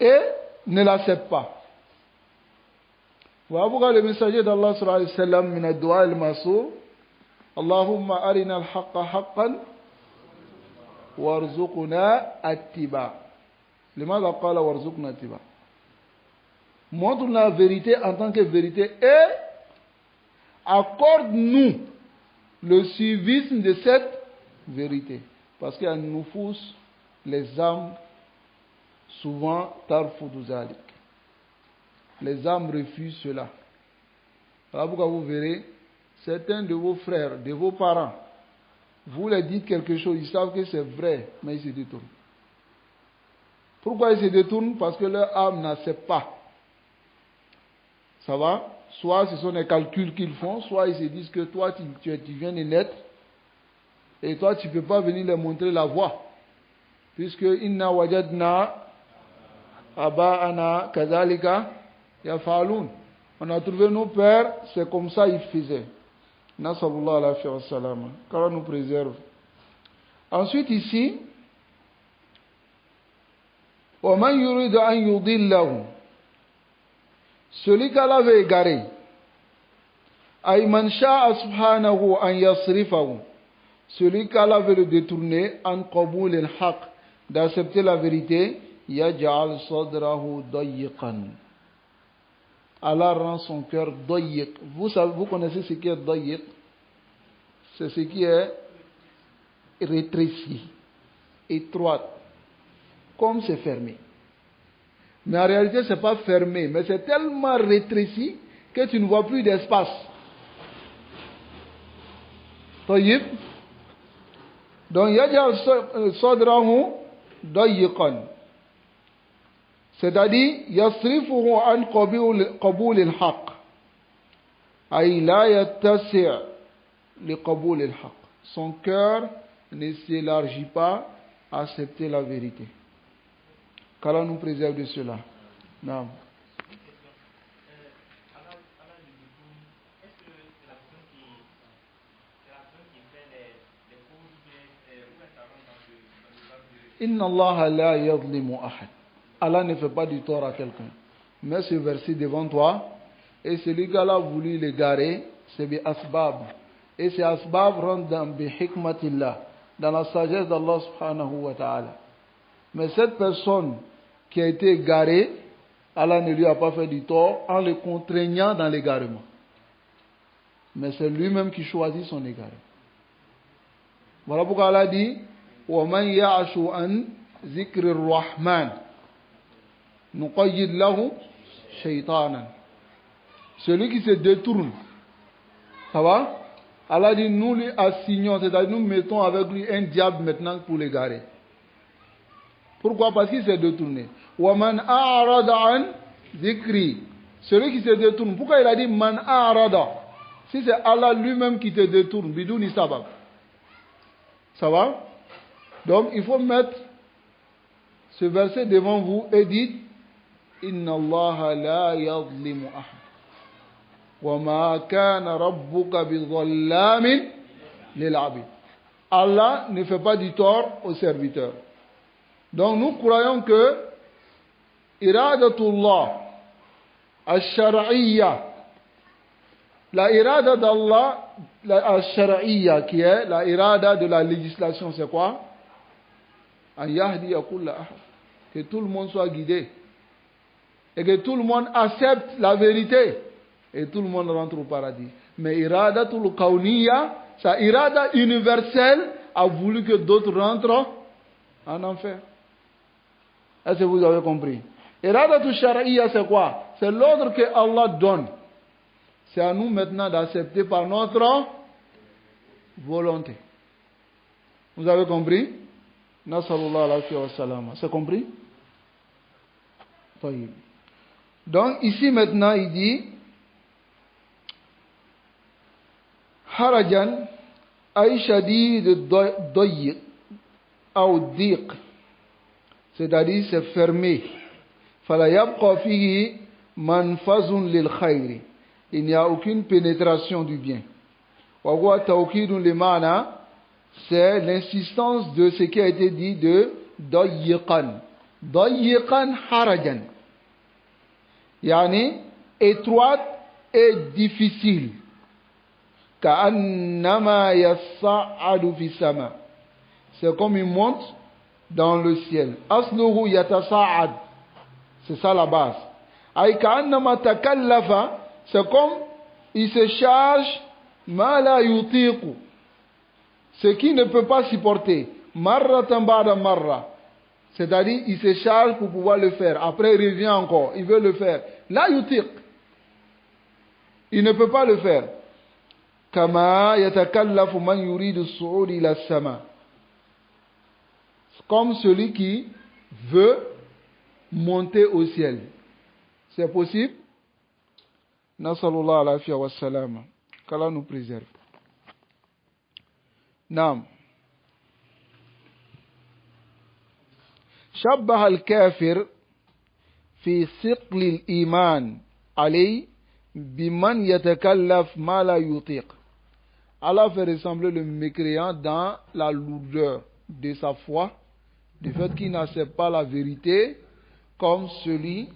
et ne l'accepte pas. Voilà pourquoi le messager d'Allah sallallahu alayhi wa sallam, min ad-du'a al-masour, Allahumma arina al-haqqa haqqan warzuqna attiba. Limadha qala warzuqna attiba. Montre la vérité en tant que vérité et accorde-nous le suivisme de cette vérité. Parce qu'il y a une nufus, les âmes, souvent, tarfudu zalik. Les âmes refusent cela. Alors pourquoi vous verrez, certains de vos frères, de vos parents, vous leur dites quelque chose, ils savent que c'est vrai, mais ils se détournent. Pourquoi ils se détournent? Parce que leur âme n'accepte pas. Ça va? Soit ce sont des calculs qu'ils font, soit ils se disent que toi, tu viens de naître, et toi, tu ne peux pas venir leur montrer la voie. Puisque inna wajadna aba'ana kadhalika yaf'alun. On a trouvé nos pères, c'est comme ça ils faisaient. Nasallallahu alayhi wa sallam. Qu'Allah nous préserve. Ensuite ici, وَمَنْ يُرِيدُ أَنْ يُضِلَّهُ, celui qu'Allah veut égarer, أَيْ مَنْ شَاءَ سُبْحَانَهُ أَنْ يَصْرِفَهُ, celui qu'Allah veut le détourner, أَنْ قَبُولِ الْحَقِّ, d'accepter la vérité, يَجْعَلْ صَدْرَهُ ضَيِّقًا, Allah rend son cœur dayiq. Vous connaissez ce qui est dayiq? C'est ce qui est rétréci, étroite, comme c'est fermé. Mais en réalité, ce n'est pas fermé, mais c'est tellement rétréci que tu ne vois plus d'espace. Tayyib. Donc, yaj'al sadrahu dayiqan. C'est-à-dire, yasrifuhu an qabul al-haq. Ay la yattasi' li qabul al-haq. Son cœur ne s'élargit pas à accepter la vérité. Qu'Allah nous préserve de cela. Non. Inna Allah la yadlimu ahad. Allah ne fait pas du tort à quelqu'un. Mets ce verset devant toi, et celui qu'Allah a voulu l'égarer, c'est bi asbab. Et ces asbab rentrent dans bi hikmatillah, dans la sagesse d'Allah subhanahu wa ta'ala. Mais cette personne qui a été égarée, Allah ne lui a pas fait du tort en le contraignant dans l'égarement. Mais c'est lui-même qui choisit son égarement. Voilà pourquoi Allah dit وَمَنْ يَعْشُ عَنْ ذِكْرِ الرَّحْمَنِ نُقَيِّدْ لَهُ شَيْطَانًا. Celui qui se détourne, ça va? Allah dit nous lui assignons, c'est-à-dire nous mettons avec lui un diable maintenant pour l'égarer. Pourquoi? Parce qu'il s'est détourné. وَمَنْ أَعْرَضَ عَنْ ذِكْرِ. Celui qui se détourne. Pourquoi il a dit man a'rada? Si c'est Allah lui-même qui te détourne, bidouni sabab. Ça va? Donc il faut mettre ce verset devant vous et dites Inna Allah la yadlimu ahad. Wa ma kana rabbuka bidhallamin lil abid. Allah ne fait pas du tort aux serviteurs. Donc nous croyons que iradatullah al-shar'iyya, la irada d'Allah al-shar'iyya qui est la irada de la législation, c'est quoi? An yahdiya kulla ahad, que tout le monde soit guidé et que tout le monde accepte la vérité et tout le monde rentre au paradis. Mais iradatul kawniyya, sa irada universelle, a voulu que d'autres rentrent en enfer. Est-ce que vous avez compris? Iradatul shar'iyya, c'est quoi? C'est l'ordre que Allah donne. C'est à nous maintenant d'accepter par notre volonté. Vous avez compris? Nasallallahu alayhi wa sallam. C'est compris? Donc ici maintenant il dit harajan ay shadid dayiq ou diq, c'est-à-dire c'est fermé. Fala yabqa fihi manfazun lil khayr, il n'y a aucune pénétration du bien. Wa huwa tawkidun li ma'na, c'est l'insistance de ce qui a été dit de dayiqan. Dayiqan harajan, yani étroite et difficile. Ka'annama yassa'adu fi sama, c'est comme il monte dans le ciel. Asluhu yatasa'ad, c'est ça la base. Ay ka'annama takallafa, c'est comme il se charge ma la yutiqu, ce qui ne peut pas supporter. Marratan ba'da marra. C'est-à-dire, il se charge pour pouvoir le faire. Après, il revient encore. Il veut le faire. La yutiq. Il ne peut pas le faire. Kama yatakallafu man yuridu su'ud ila sama. Comme celui qui veut monter au ciel. C'est possible? Nasallallahu alayhi wa sallam. Qu'Allah nous préserve. Naam. شبه الكافر في ثقل الإيمان عليه بمن يتكلف ما لا يطيق. Allah fait ressembler le mécréant dans la lourdeur de sa foi, du fait qu'il n'accepte pas la vérité, comme celui,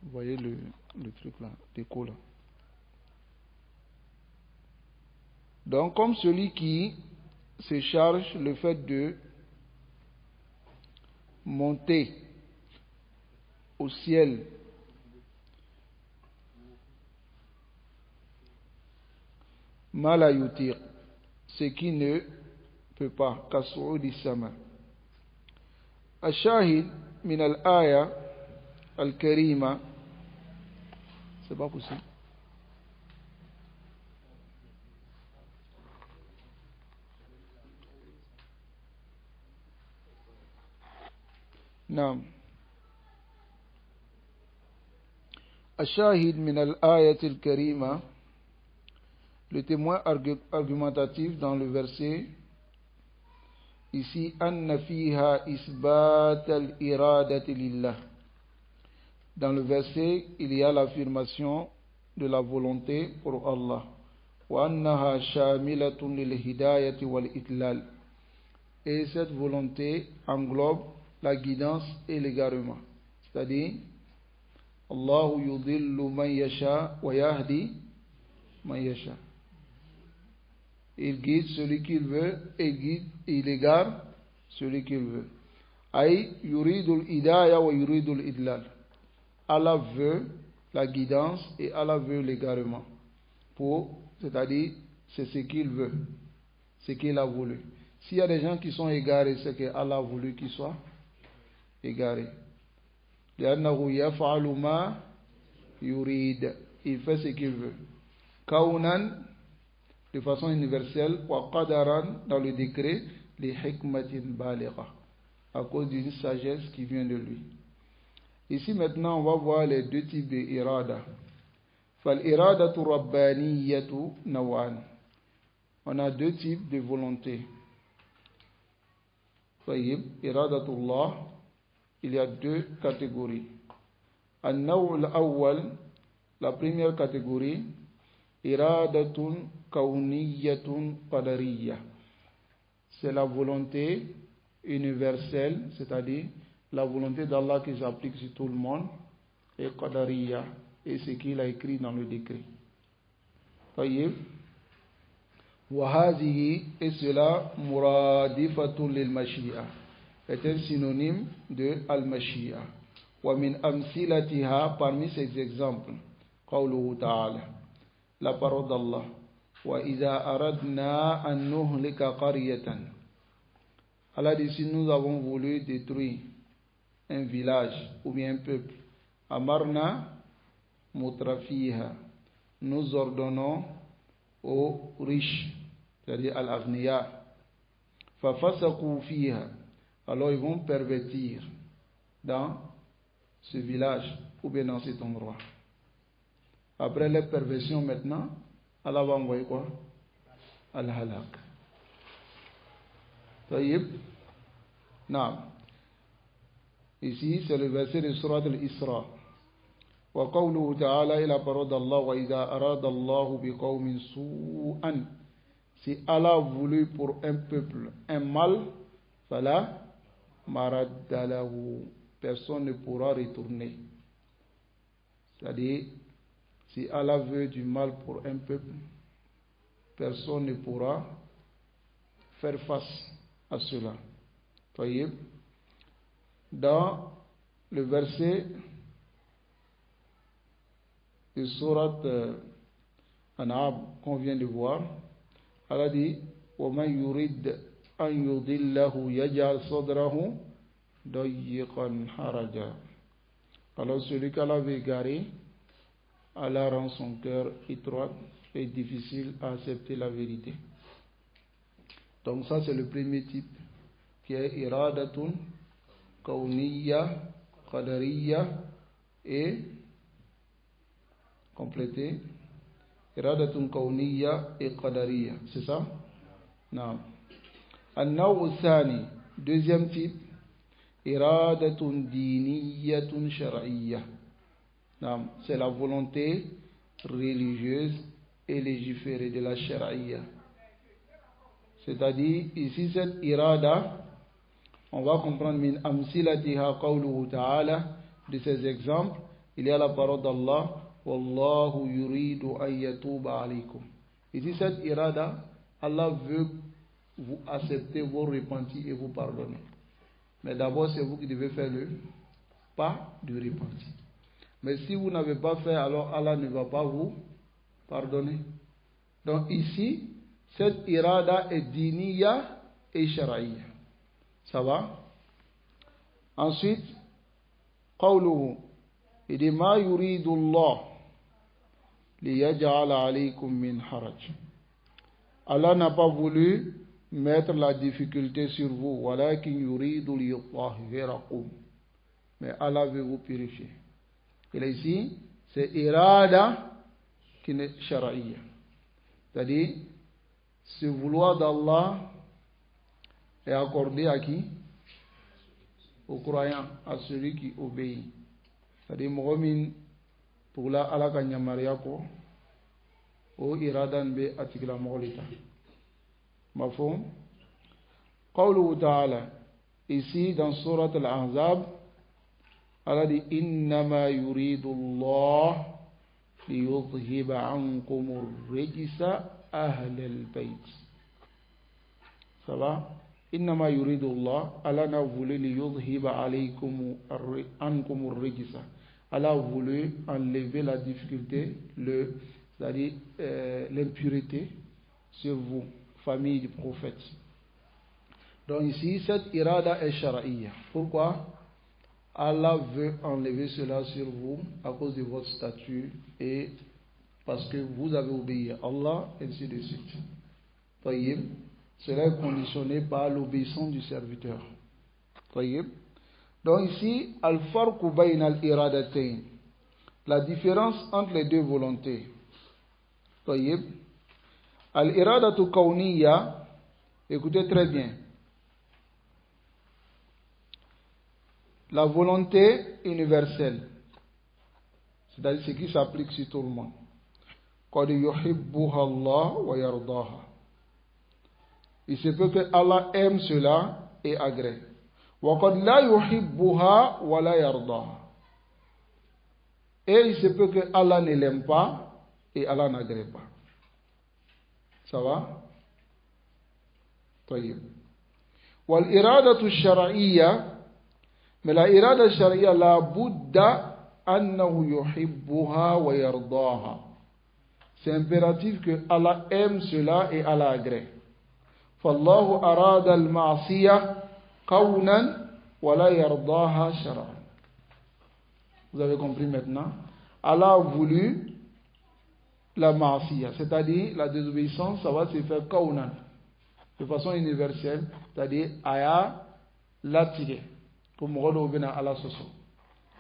vous voyez le truc là, l'écho là. Donc comme celui qui se charge le fait de monter au ciel mal à yutir, ce qui ne peut pas, kas'udi sama. Ashahid min al-aya al-karima, c'est pas possible. نعم. الشاهد من الآية الكريمة, le témoin argumentatif dans le verset ici, أن فيها إثبات الإرادة لله. Dans le verset, il y a l'affirmation de la volonté pour Allah. وأنها شاملة للهداية والإضلال. Et cette volonté englobe la guidance et l'égarement. C'est-à-dire, Allahu yudillu man yasha wa yahdi man yasha. Il guide celui qu'il veut et il égare celui qu'il veut. Aïe, yuridul hidaya wa yuridul idlal. Allah veut la guidance et Allah veut l'égarement. C'est-à-dire, c'est ce qu'il veut, ce qu'il a voulu. S'il y a des gens qui sont égarés, c'est que Allah a voulu qu'ils soient égaré. Il fait ce qu'il veut. Kaunan, de façon universelle, wa qadaran, dans le décret, li hikmatin baligha, à cause d'une sagesse qui vient de lui. Ici maintenant, on va voir les deux types de irada. Fal iradatu rabbaniyatu nawan. On a deux types de volonté. Iradatullah, il y a deux catégories. An-naw al-awwal, la première catégorie, iradatun kawniyatun qadariyya. C'est la volonté universelle, c'est-à-dire la volonté d'Allah qui s'applique sur tout le monde, et qadariyya, et ce qu'il a écrit dans le décret. Tayyib. وهذه, et cela, muradifatun lil mashi'a, est un synonyme de al-mashi'a. Wa min amsilatiha, parmi ces exemples, qawluhu ta'ala, la parole d'Allah, wa idha aradna an nuhlika qaryatan. Allah dit, si nous avons voulu détruire un village ou bien un peuple, amarna mutrafiha, nous ordonnons aux riches, c'est-à-dire al-aghniya, fafasaku fiha, alors ils vont pervertir dans ce village ou bien dans cet endroit. Après les perversions maintenant, Allah va envoyer quoi? Al-halak. Taïb. Naam. Ici c'est le verset de Surat al-Isra. وقوله تعالى إلى parole Allah, وإذا أراد الله بقوم سوءا, si Allah a voulu pour un peuple un mal, fala maradda lahu, personne ne pourra retourner. C'est-à-dire, si Allah veut du mal pour un peuple, personne ne pourra faire face à cela. Voyez, dans le verset de sourate An'am qu'on vient de voir, Allah dit وَمَنْ يُرِدْ أَنْ يُضِلَّهُ يَجْعَلْ صَدْرَهُ ضَيِّقًا حَرَجًا. Alors celui qu'Allah veut égarer, Allah rend son cœur étroit et difficile à accepter la vérité. Donc ça c'est le premier type qui est iradatun kawniyya qadariyya et complété iradatun kawniyya et qadariyya, c'est ça? Non. An-naw thani, deuxième type, iradatun diniyatun shar'iyya. Non, c'est la volonté religieuse et légiférée de la shar'iyya. C'est-à-dire, ici, cette irada, on va comprendre min amsilatiha qawluhu ta'ala, de ces exemples, il y a la parole d'Allah, wallahu yuridu an yatuba alaykum. Ici, cette irada, Allah veut vous accepter vos repentis et vous pardonner. Mais d'abord, c'est vous qui devez faire le pas de repentir. Mais si vous n'avez pas fait, alors Allah ne va pas vous pardonner. Donc ici, cette irada est diniya et shar'iyya. Ça va? Ensuite, qawluhu, il dit ma yuridu Allah liyaj'ala alaykum min haraj. Allah n'a pas voulu mettre la difficulté sur vous, walakin yuridu liyutahhirakum. Mais Allah veut vous purifier. Et là ici, c'est irada qui est shar'iyya. C'est-à-dire, ce vouloir d'Allah est accordé à qui? Au croyant, à celui qui obéit. C'est-à-dire, Mohamed, pour la Allah Kanyamariako, au iradan be atikla Moholita. Mafum? Qawluhu ta'ala, ici dans Surat Al-Ahzab, Allah dit innama yuridu Allah liyudhiba ankumur rijsa ahlal bayt. Ça va? Innama yuridu Allah, Allah n'a voulu liyudhiba ankumur rijsa. Allah a voulu enlever la difficulté, c'est-à-dire l'impureté sur vous, famille du prophète. Donc ici, cette irada est shar'iyya. Pourquoi? Allah veut enlever cela sur vous à cause de votre statut et parce que vous avez obéi à Allah, ainsi de suite. Tayyib. Cela est conditionné par l'obéissance du serviteur. Tayyib. Donc ici, al-farqu bayna al-iradatayn, la différence entre les deux volontés. Tayyib. Al-iradatu kawniyya, écoutez très bien. La volonté universelle, c'est-à-dire ce qui s'applique sur tout le monde. Qad yuhibbuha Allah wa yardaha. Il se peut que Allah aime cela et agrée. Wa qad la yuhibbuha wa la yardaha. Et il se peut que Allah ne l'aime pas et Allah n'agrée pas. Ça va? Tayyib. Wal iradatu shar'iyya, mais la irada sharia la budda annahu yuhibbuha wa yardaha. C'est impératif que Allah aime cela et Allah agrée. Fallahu arada al-ma'siyah qawnan wa la yardaha shar'an. Vous avez compris maintenant? Allah a voulu la ma'siyah, c'est-à-dire la désobéissance, ça va se faire qawnan, de façon universelle, c'est-à-dire aya l'attirer.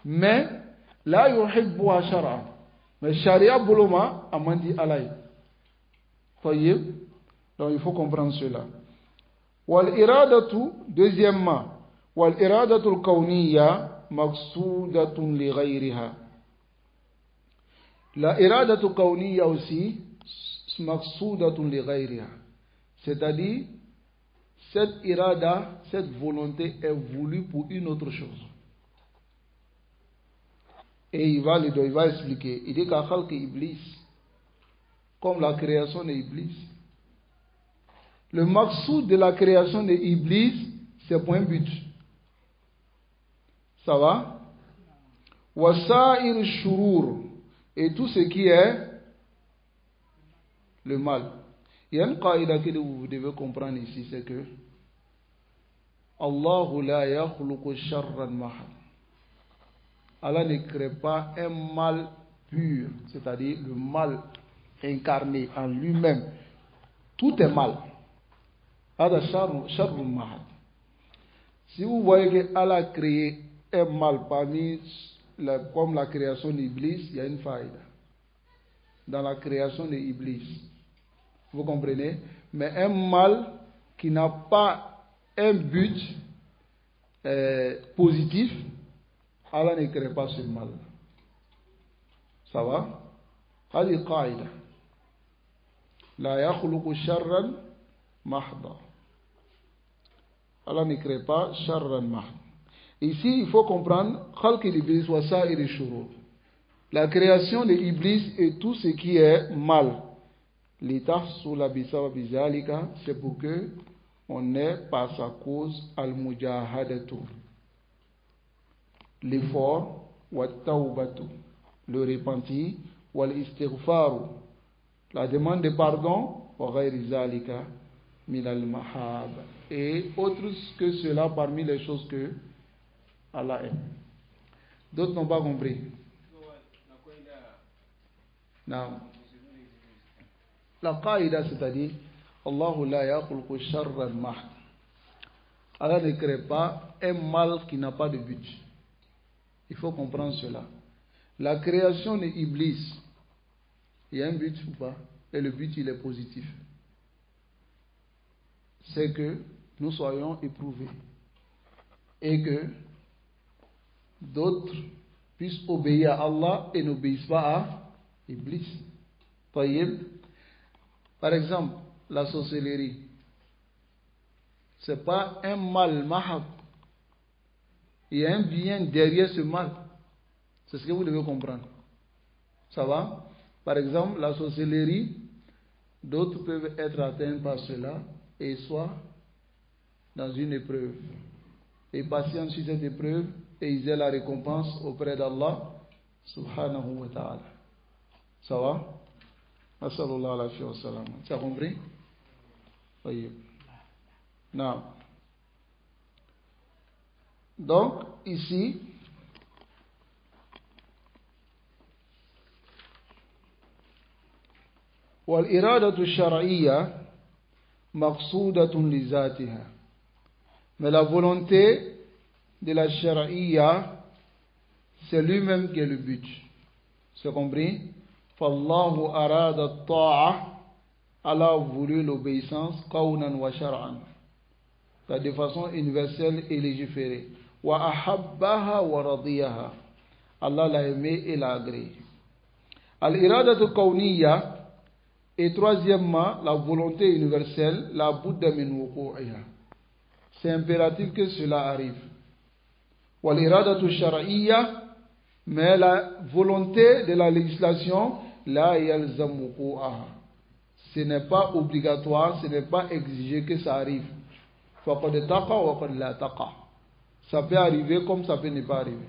Mais la yuhibbuha shar'an, mais sharia boloma amandi alay. Tayyib. Donc il faut comprendre cela. Wal iradatu, deuxièmement, wal iradatu al-kawniyya maqsudatun li ghayriha. La iradatu kawniyya aussi maqsudatun li ghayriha. C'est-à-dire, cette irada, cette volonté est voulue pour une autre chose. Et il va expliquer. Il dit qu'à khalq Iblis, comme la création de Iblis. Le maqsoud de la création de Iblis, c'est pour un but. Ça va? Wasa'ir shurur et tout ce qui est le mal. Il y a une qaïda que vous devez comprendre ici, c'est que Allahu la yakhluqu sharran mahad. Allah ne crée pas un mal pur, c'est-à-dire le mal incarné en lui-même. Tout est mal. Hada sharrun mahad. Si vous voyez que Allah a créé un mal comme la création d'Iblis, il y a une faille dans la création d'Iblis. Vous comprenez? Mais un mal qui n'a pas un but positif, Allah ne crée pas ce mal. Ça va? هذه قاعدة لا يخلق شرا محضا. Allah ne crée pas sharran mahd. Ici, il faut comprendre la création de Iblis et tout ce qui est mal. C'est pour que on ait par sa cause al-mujahadatu, l'effort, wa tawbatu, le repentir, wal istighfaru, la demande de pardon, wa ghayri zalika min al-mahab, et autres que cela parmi les choses que Allah aime. D'autres n'ont pas compris. Non. La qaïda, c'est-à-dire Allahu la yakhluqu sharran mahd. Allah ne crée pas un mal qui n'a pas de but. Il faut comprendre cela. La création de Iblis, il y a un but ou pas? Et le but, il est positif. C'est que nous soyons éprouvés et que d'autres puissent obéir à Allah et n'obéissent pas à Iblis. Taïb. Par exemple, la sorcellerie, ce n'est pas un mal mahab. Il y a un bien derrière ce mal. C'est ce que vous devez comprendre. Ça va? Par exemple, la sorcellerie, d'autres peuvent être atteints par cela et soit dans une épreuve. Et patientent sur cette épreuve et ils aient la récompense auprès d'Allah subhanahu wa ta'ala. Ça va? Assallallahu alayhi wa sallam. Tu as compris? Oui. Non. Donc, ici, والإرادة الشرعية مقصودة لذاتها. Mais la volonté de la charia, c'est lui-même qui est le but. C'est compris? فالله أراد الطاعة. Allah a voulu l'obéissance قولا وشرعا, de façon universelle et légiférée. وأحبها ورضيها. Allah l'a aimé et l'a agréé. الإرادة الكونية. Et troisièmement, la volonté universelle, la budda min wuqu'iha. C'est impératif que cela arrive. Wal iradatu shar'iyya, mais la volonté de la législation, la yalzam wuqu'aha. Ce n'est pas obligatoire, ce n'est pas exigé que ça arrive. Faqad taqa wa qad la taqa. Ça peut arriver comme ça peut ne pas arriver.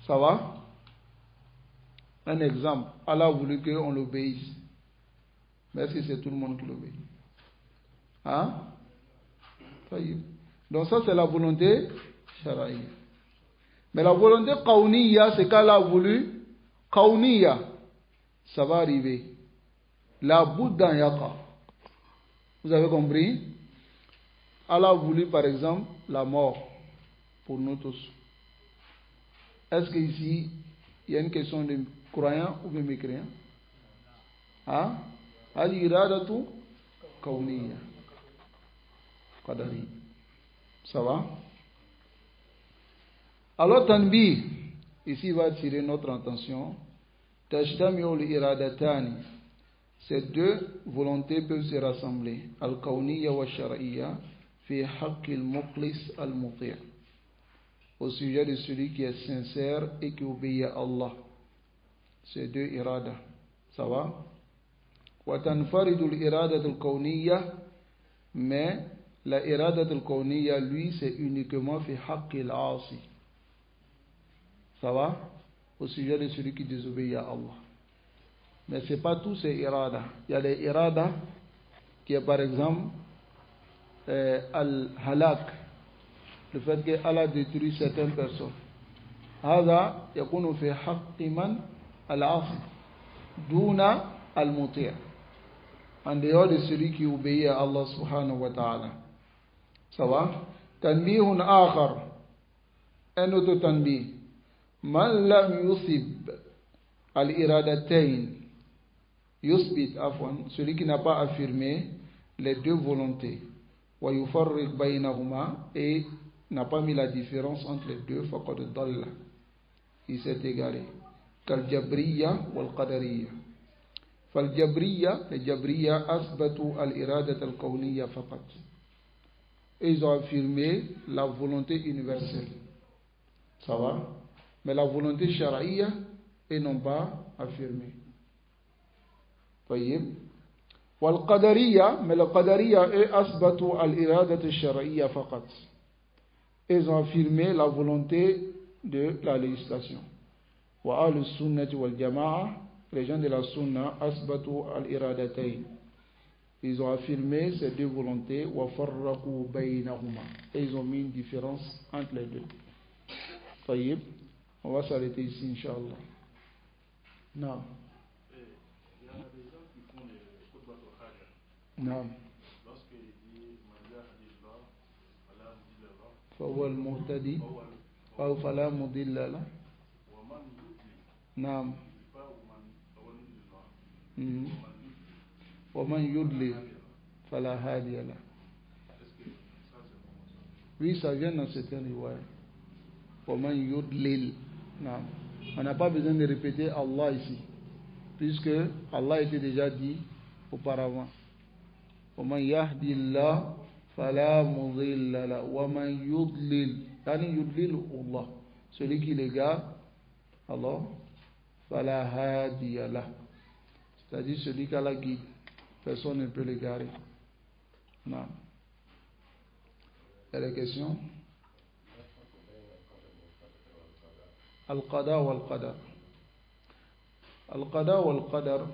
Ça va? Un exemple, Allah a voulu qu'on l'obéisse. Mais est-ce que c'est tout le monde qui l'obéit? Hein? Donc ça c'est la volonté sharaïa. Mais la volonté qawniya, c'est qu'Allah a voulu qawniya. Ça va arriver. La bouddha yaka. Vous avez compris? Allah a voulu par exemple la mort pour nous tous. Est-ce qu'ici il y a une question de croyants ou de mécréants? Hein? Al-iradatu kawniyya qadari. Ça va? Alors tanbih, ici il va attirer notre attention. Tajtami'u al-iradatani. Ces deux volontés peuvent se rassembler. Al-kawniyya wa shar'iyya fi haqqi al-mukhlis al-muti'. Au sujet de celui qui est sincère et qui obéit à Allah. Ces deux iradas. Ça va? وتنفرد الإرادة الكونية, mais la إرادة الكونية, lui, c'est uniquement في حق العاصي. Ça va? Au sujet de celui qui désobéit à Allah. Mais ce n'est pas tous ces irada. Il y a les irada qui est par exemple al-halak, le fait que Allah détruit certaines personnes. هذا يكون في حق من العاصي دون المطيع, en dehors de celui qui obéit à Allah subhanahu wa ta'ala. Ça va? تنبيه آخر, un autre تنبيه, من لم يصب الإرادتين يثبت عفوا, celui qui n'a pas affirmé les deux volontés, ويفرق بينهما, et n'a pas mis la différence entre les deux, فقد ضل, il s'est égaré. كالجبرية والقدرية. فالجبرية, les Jabriya أثبتوا الإرادة الكونية فقط. Ils ont affirmé la volonté universelle. Ça va? Mais la volonté sharaïa, ils n'ont pas affirmé. طيب. والقدرية, mais le قدرية, eux, أثبتوا الإرادة الشرعية فقط. Ils ont affirmé la volonté de la législation. Wa al-sunnati wal-jama'a, les gens de la sunna, asbatu al-iradatayn. Ils ont affirmé ces deux volontés, wa farraqu baynahuma. Et ils ont mis une différence entre les deux. Taïb, on va s'arrêter ici, Inch'Allah. Non. Il y a des gens qui font les khutbah al-haja. Non. Lorsqu'il dit man yahdillah fala mudilla lahu فهو المهتدي أو فلا مضل له. ومن يضلل نعم. فمن ومن يضلل فلا هادي له. Oui, ça vient dans certaines riwayat. ومن يضلل. Non. On n'a pas besoin de répéter Allah ici, puisque Allah était déjà dit auparavant. ومن يهدي الله فلا مضل له ومن يضلل, يعني يضلل الله, celui qui l'égare, alors فلا هادي له, c'est-à-dire celui qui a la guide, personne ne peut l'égarer. Non. Il y a des questions? Al-Qada wal-Qadar. Al-Qada wal-Qadar,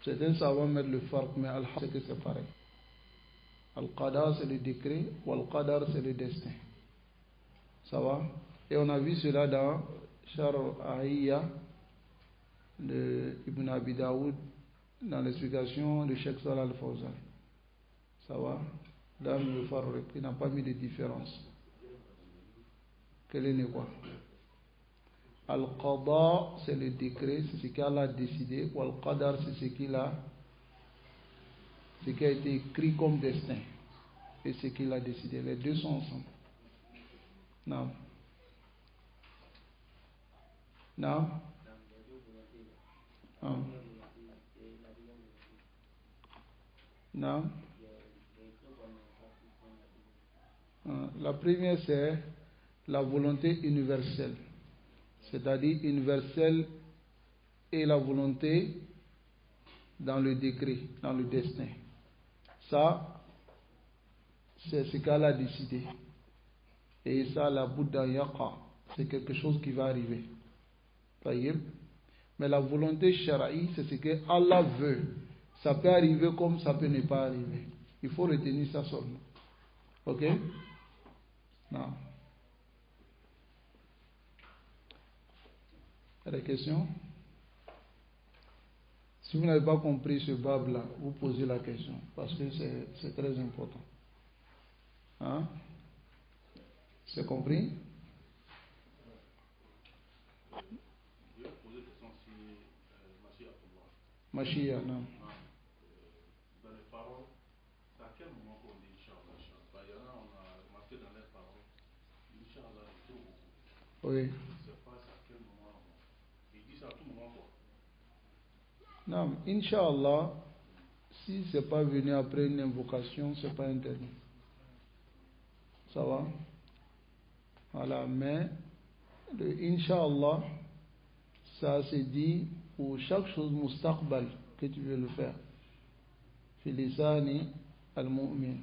certains savants mettent le farq, mais Al-Haq c'est que c'est pareil. Al-Qada c'est le décret, Wal-Qadar c'est le destin. Ça va? Et on a vu cela dans Sharh Ahiyya de Ibn Abi Daoud, dans l'explication de Sheikh Salah Al-Fawzan. Ça va? Dans le Farriq, il n'a pas mis de différence. Quel est quoi? Al-Qada c'est le décret, c'est ce qu'Allah a décidé. Wal-Qadar c'est ce qui a été écrit comme destin et ce qu'il a décidé. Les deux sont ensemble. Non. Non. Non. Non. La première c'est la volonté universelle, c'est-à-dire universelle et la volonté dans le décret, dans le destin. Ça, c'est ce qu'Allah a décidé. Et ça, la Bouddha Yaqa, c'est quelque chose qui va arriver. Mais la volonté shara'i, c'est ce que Allah veut. Ça peut arriver comme ça peut ne pas arriver. Il faut retenir ça seulement. Ok? Non. Il y a des questions? Si vous n'avez pas compris ce bab-là, vous posez la question, parce que c'est très important. Hein? C'est compris? Je vais poser une question si Mashiach, non. dans les paroles, c'est à quel moment qu'on dit Inch'Allah? Il y en a, on a remarqué dans les paroles, Inch'Allah, il trouve beaucoup. Oui. C'est pas à quel moment. Il dit ça à tout moment, quoi. Non, Inch'Allah, si ce n'est pas venu après une invocation, ce n'est pas interdit. Ça va? Voilà, mais le Inch'Allah, ça se dit pour chaque chose mustaqbal que tu veux le faire. Filisani al-mu'min.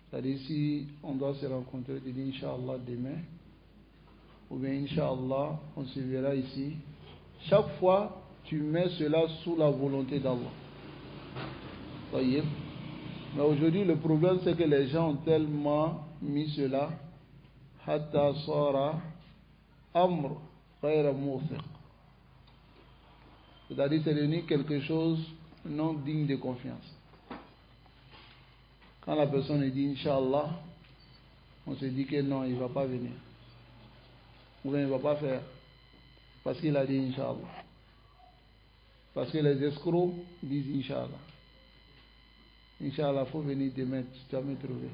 C'est-à-dire si on doit se rencontrer, tu dis Inch'Allah demain, ou bien Inch'Allah, on se verra ici. Chaque fois, tu mets cela sous la volonté d'Allah. Voyez. Mais aujourd'hui, le problème, c'est que les gens ont tellement mis cela, hatta sara amr ghayra muthiq. C'est-à-dire, c'est devenu quelque chose non digne de confiance. Quand la personne dit Inch'Allah, on se dit que non, il ne va pas venir. Ou bien il ne va pas faire. Parce qu'il a dit Inch'Allah. Parce que les escrocs disent Inch'Allah. Inch'Allah, il faut venir demain, tu vas me trouver.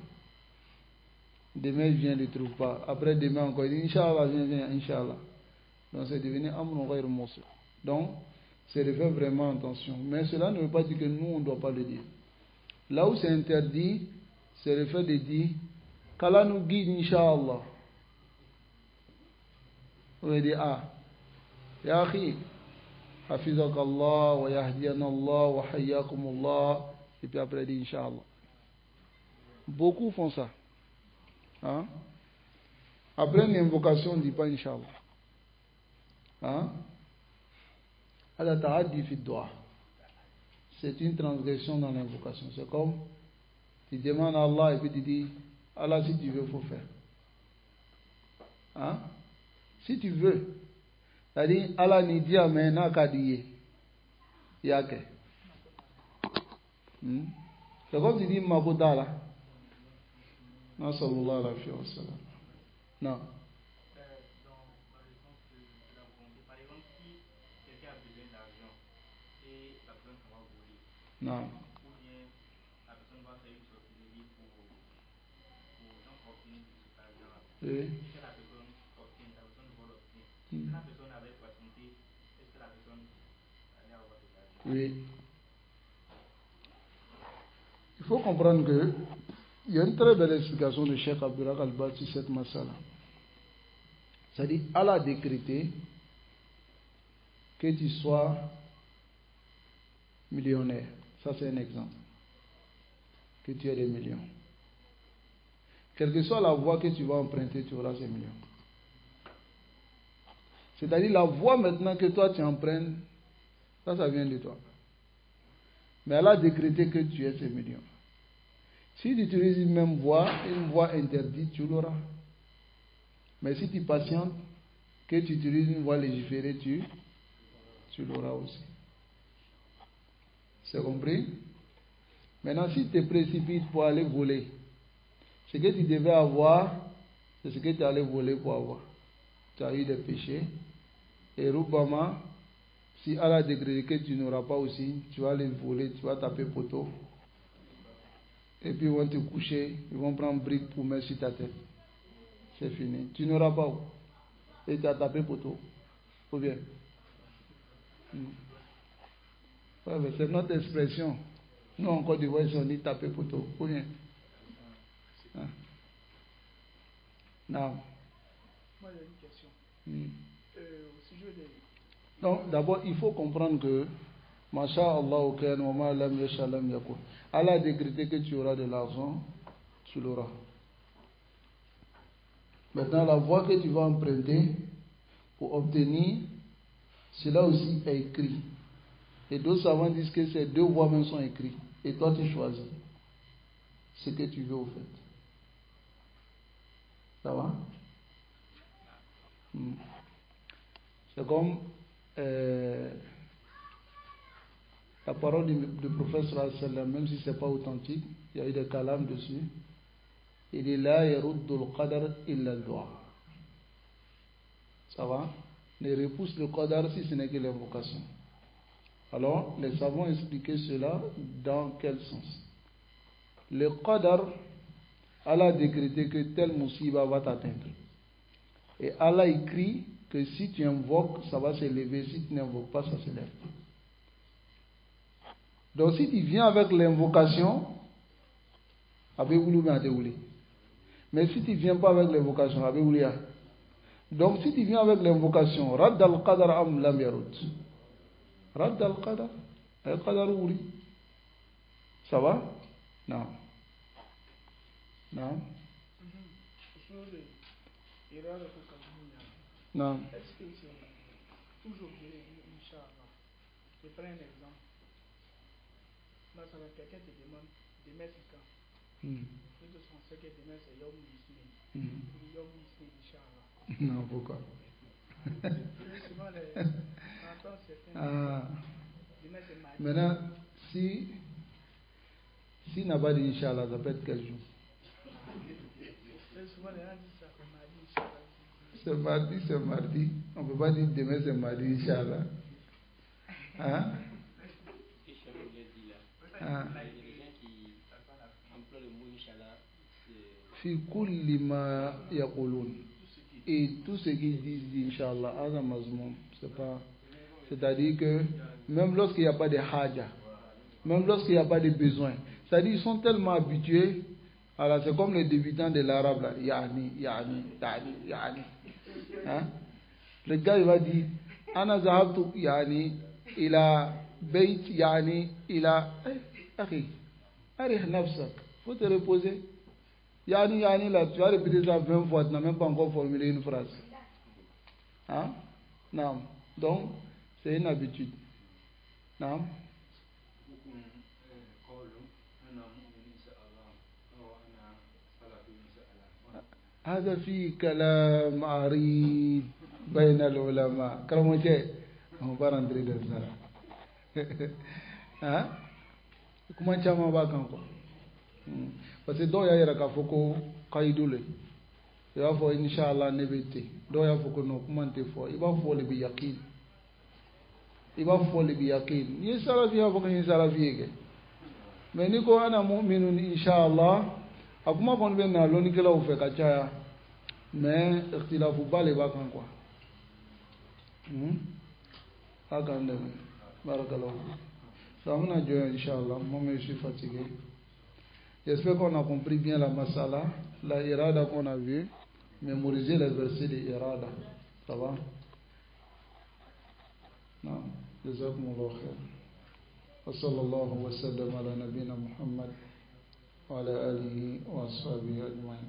Demain, il vient, il ne trouve pas. Après, demain encore, il dit Inch'Allah, viens, Inch'Allah. Donc, c'est devenu Amrun ghayr muthiq. Donc, c'est de faire vraiment attention. Mais cela ne veut pas dire que nous, on ne doit pas le dire. Là où c'est interdit, c'est le fait de dire qu'Allah nous guide, Inch'Allah. On va dire, Ya akhi, hafizak Allah, wa yahdiyan Allah, wa hayyakum Allah. Et puis après, dit Inch'Allah. Beaucoup font ça. Hein? Après une invocation, on ne dit pas Inch'Allah. Hein? Allah ta'addi fi dua. C'est une transgression dans l'invocation. C'est comme tu demandes à Allah et puis tu dis Allah, si tu veux, il faut faire. Hein? Si tu veux. C'est-à-dire Allah ni dit amen, n'a qu'à dire. Yake. C'est comme tu dis Mabuda là. Non, sallallahu alayhi wa sallam. Non. Non. Ou bien la personne va faire une sorcellerie pour emporter cet argent. Oui. Si la personne obtient, la personne vole obtient. Si la personne avait patienté, est-ce que la personne allait avoir cet argent? Oui. Il faut comprendre que il y a une très belle explication de Cheikh Abdullah Al-Bad sur cette masala. C'est-à-dire, Allah a décrété que tu sois millionnaire. Ça, c'est un exemple. Que tu aies des millions. Quelle que soit la voie que tu vas emprunter, tu auras ces millions. C'est-à-dire, la voie maintenant que toi tu empruntes, ça vient de toi. Mais elle a décrété que tu aies ces millions. Si tu utilises une même voie, une voie interdite, tu l'auras. Mais si tu patientes, que tu utilises une voie légiférée, tu l'auras aussi. C'est compris? Maintenant, si tu te précipites pour aller voler, ce que tu devais avoir, c'est ce que tu allais voler pour avoir. Tu as eu des péchés. Et Rubama, si Allah décrète que tu n'auras pas aussi, tu vas aller voler, tu vas taper poteau. Et puis ils vont te coucher, ils vont prendre brique pour mettre sur ta tête. C'est fini. Tu n'auras pas. Et tu as tapé poteau. Ou bien? Ouais, mais c'est notre expression. Nous, en Côte d'Ivoire, on dit taper poteau. Ou bien? Hein? Non. Moi, j'ai une question. Au sujet des... Donc, d'abord, il faut comprendre que Allah a décrété que tu auras de l'argent, tu l'auras. Maintenant, la voie que tu vas emprunter pour obtenir, cela aussi est écrit. Et d'autres savants disent que ces deux voies même sont écrites. Et toi, tu choisis ce que tu veux au fait. Ça va? C'est comme la parole du prophète sallallahu, même si ce n'est pas authentique, il y a eu des calams dessus. Il dit la yaruddul qadar illa al-dua. Ça va? Ne repousse le qadar si ce n'est que l'invocation. Alors, les savants ont expliqué cela dans quel sens? Le qadar, Allah a décrété que tel musiba va t'atteindre. Et Allah écrit que si tu invoques, ça va s'élever. Si tu n'invoques pas, ça s'élève. Donc si tu viens avec l'invocation, mais si tu ne viens pas avec l'invocation, donc si tu viens avec l'invocation, Radd al-Qadar am lam yarud. Radd al-Qadar. Al-Qadar ouli. Ça va? Non. Non. Non. Est-ce que c'est toujours bien, Inch'Allah? Je prends un exemple. Là, ça va quelqu'un te demande demain c'est quand. Nous tous on sait que demain c'est Yom Ismail. Yom Ismail, Inch'Allah. Non, pourquoi? Souvent, j'entends certains. Demain c'est mardi. Maintenant, si n'a pas dit Inch'Allah, ça peut être quel jour? Souvent, les gens disent ça, c'est mardi, Inch'Allah. C'est mardi. On ne peut pas dire demain c'est mardi, Inch'Allah. Hein? Fi kulli ma yaqulun. Et tout ce qu'ils disent, Inch'Allah, c'est-à-dire que même lorsqu'il n'y a pas de haja, même lorsqu'il n'y a pas de besoin, c'est-à-dire ils sont tellement habitués. Alors c'est comme les débutants de l'arabe là, yani. Hein? Le gars il va dire ana zahabtu yani ila bayt yani ila akhi arih nafsak, faut te reposer. Yani là, tu as répété ça 20 fois, tu n'as même pas encore formulé une phrase. Hein? Non. Donc c'est une habitude. Non? هذا في كلام عريض بين العلماء كرموجي on va rentrer dans ça. Hein? Comment chama ba kan ko? Parce que do ya yara ka foko qaidule. Ya fo inshallah ne bete. Do ya foko no comment te fo. Iba fo le bi yaqin. Ni salafi ya foko ni salafi yake. Mais ni ko ana mu'minun inshallah akuma kon be na loni kala o fe ka cha mais ikhtilafu bale ba kan quoi. Agande barakallahu. Ça on a Dieu inshallah, moi je suis fatigué. J'espère qu'on a compris bien la masala, la irada qu'on a vu, mémoriser les versets de irada. Ça va? Non, jazakumullahu khair. Wa sallallahu wa sallam ala nabina Muhammad wa ala alihi wa ashabihi ajma'in.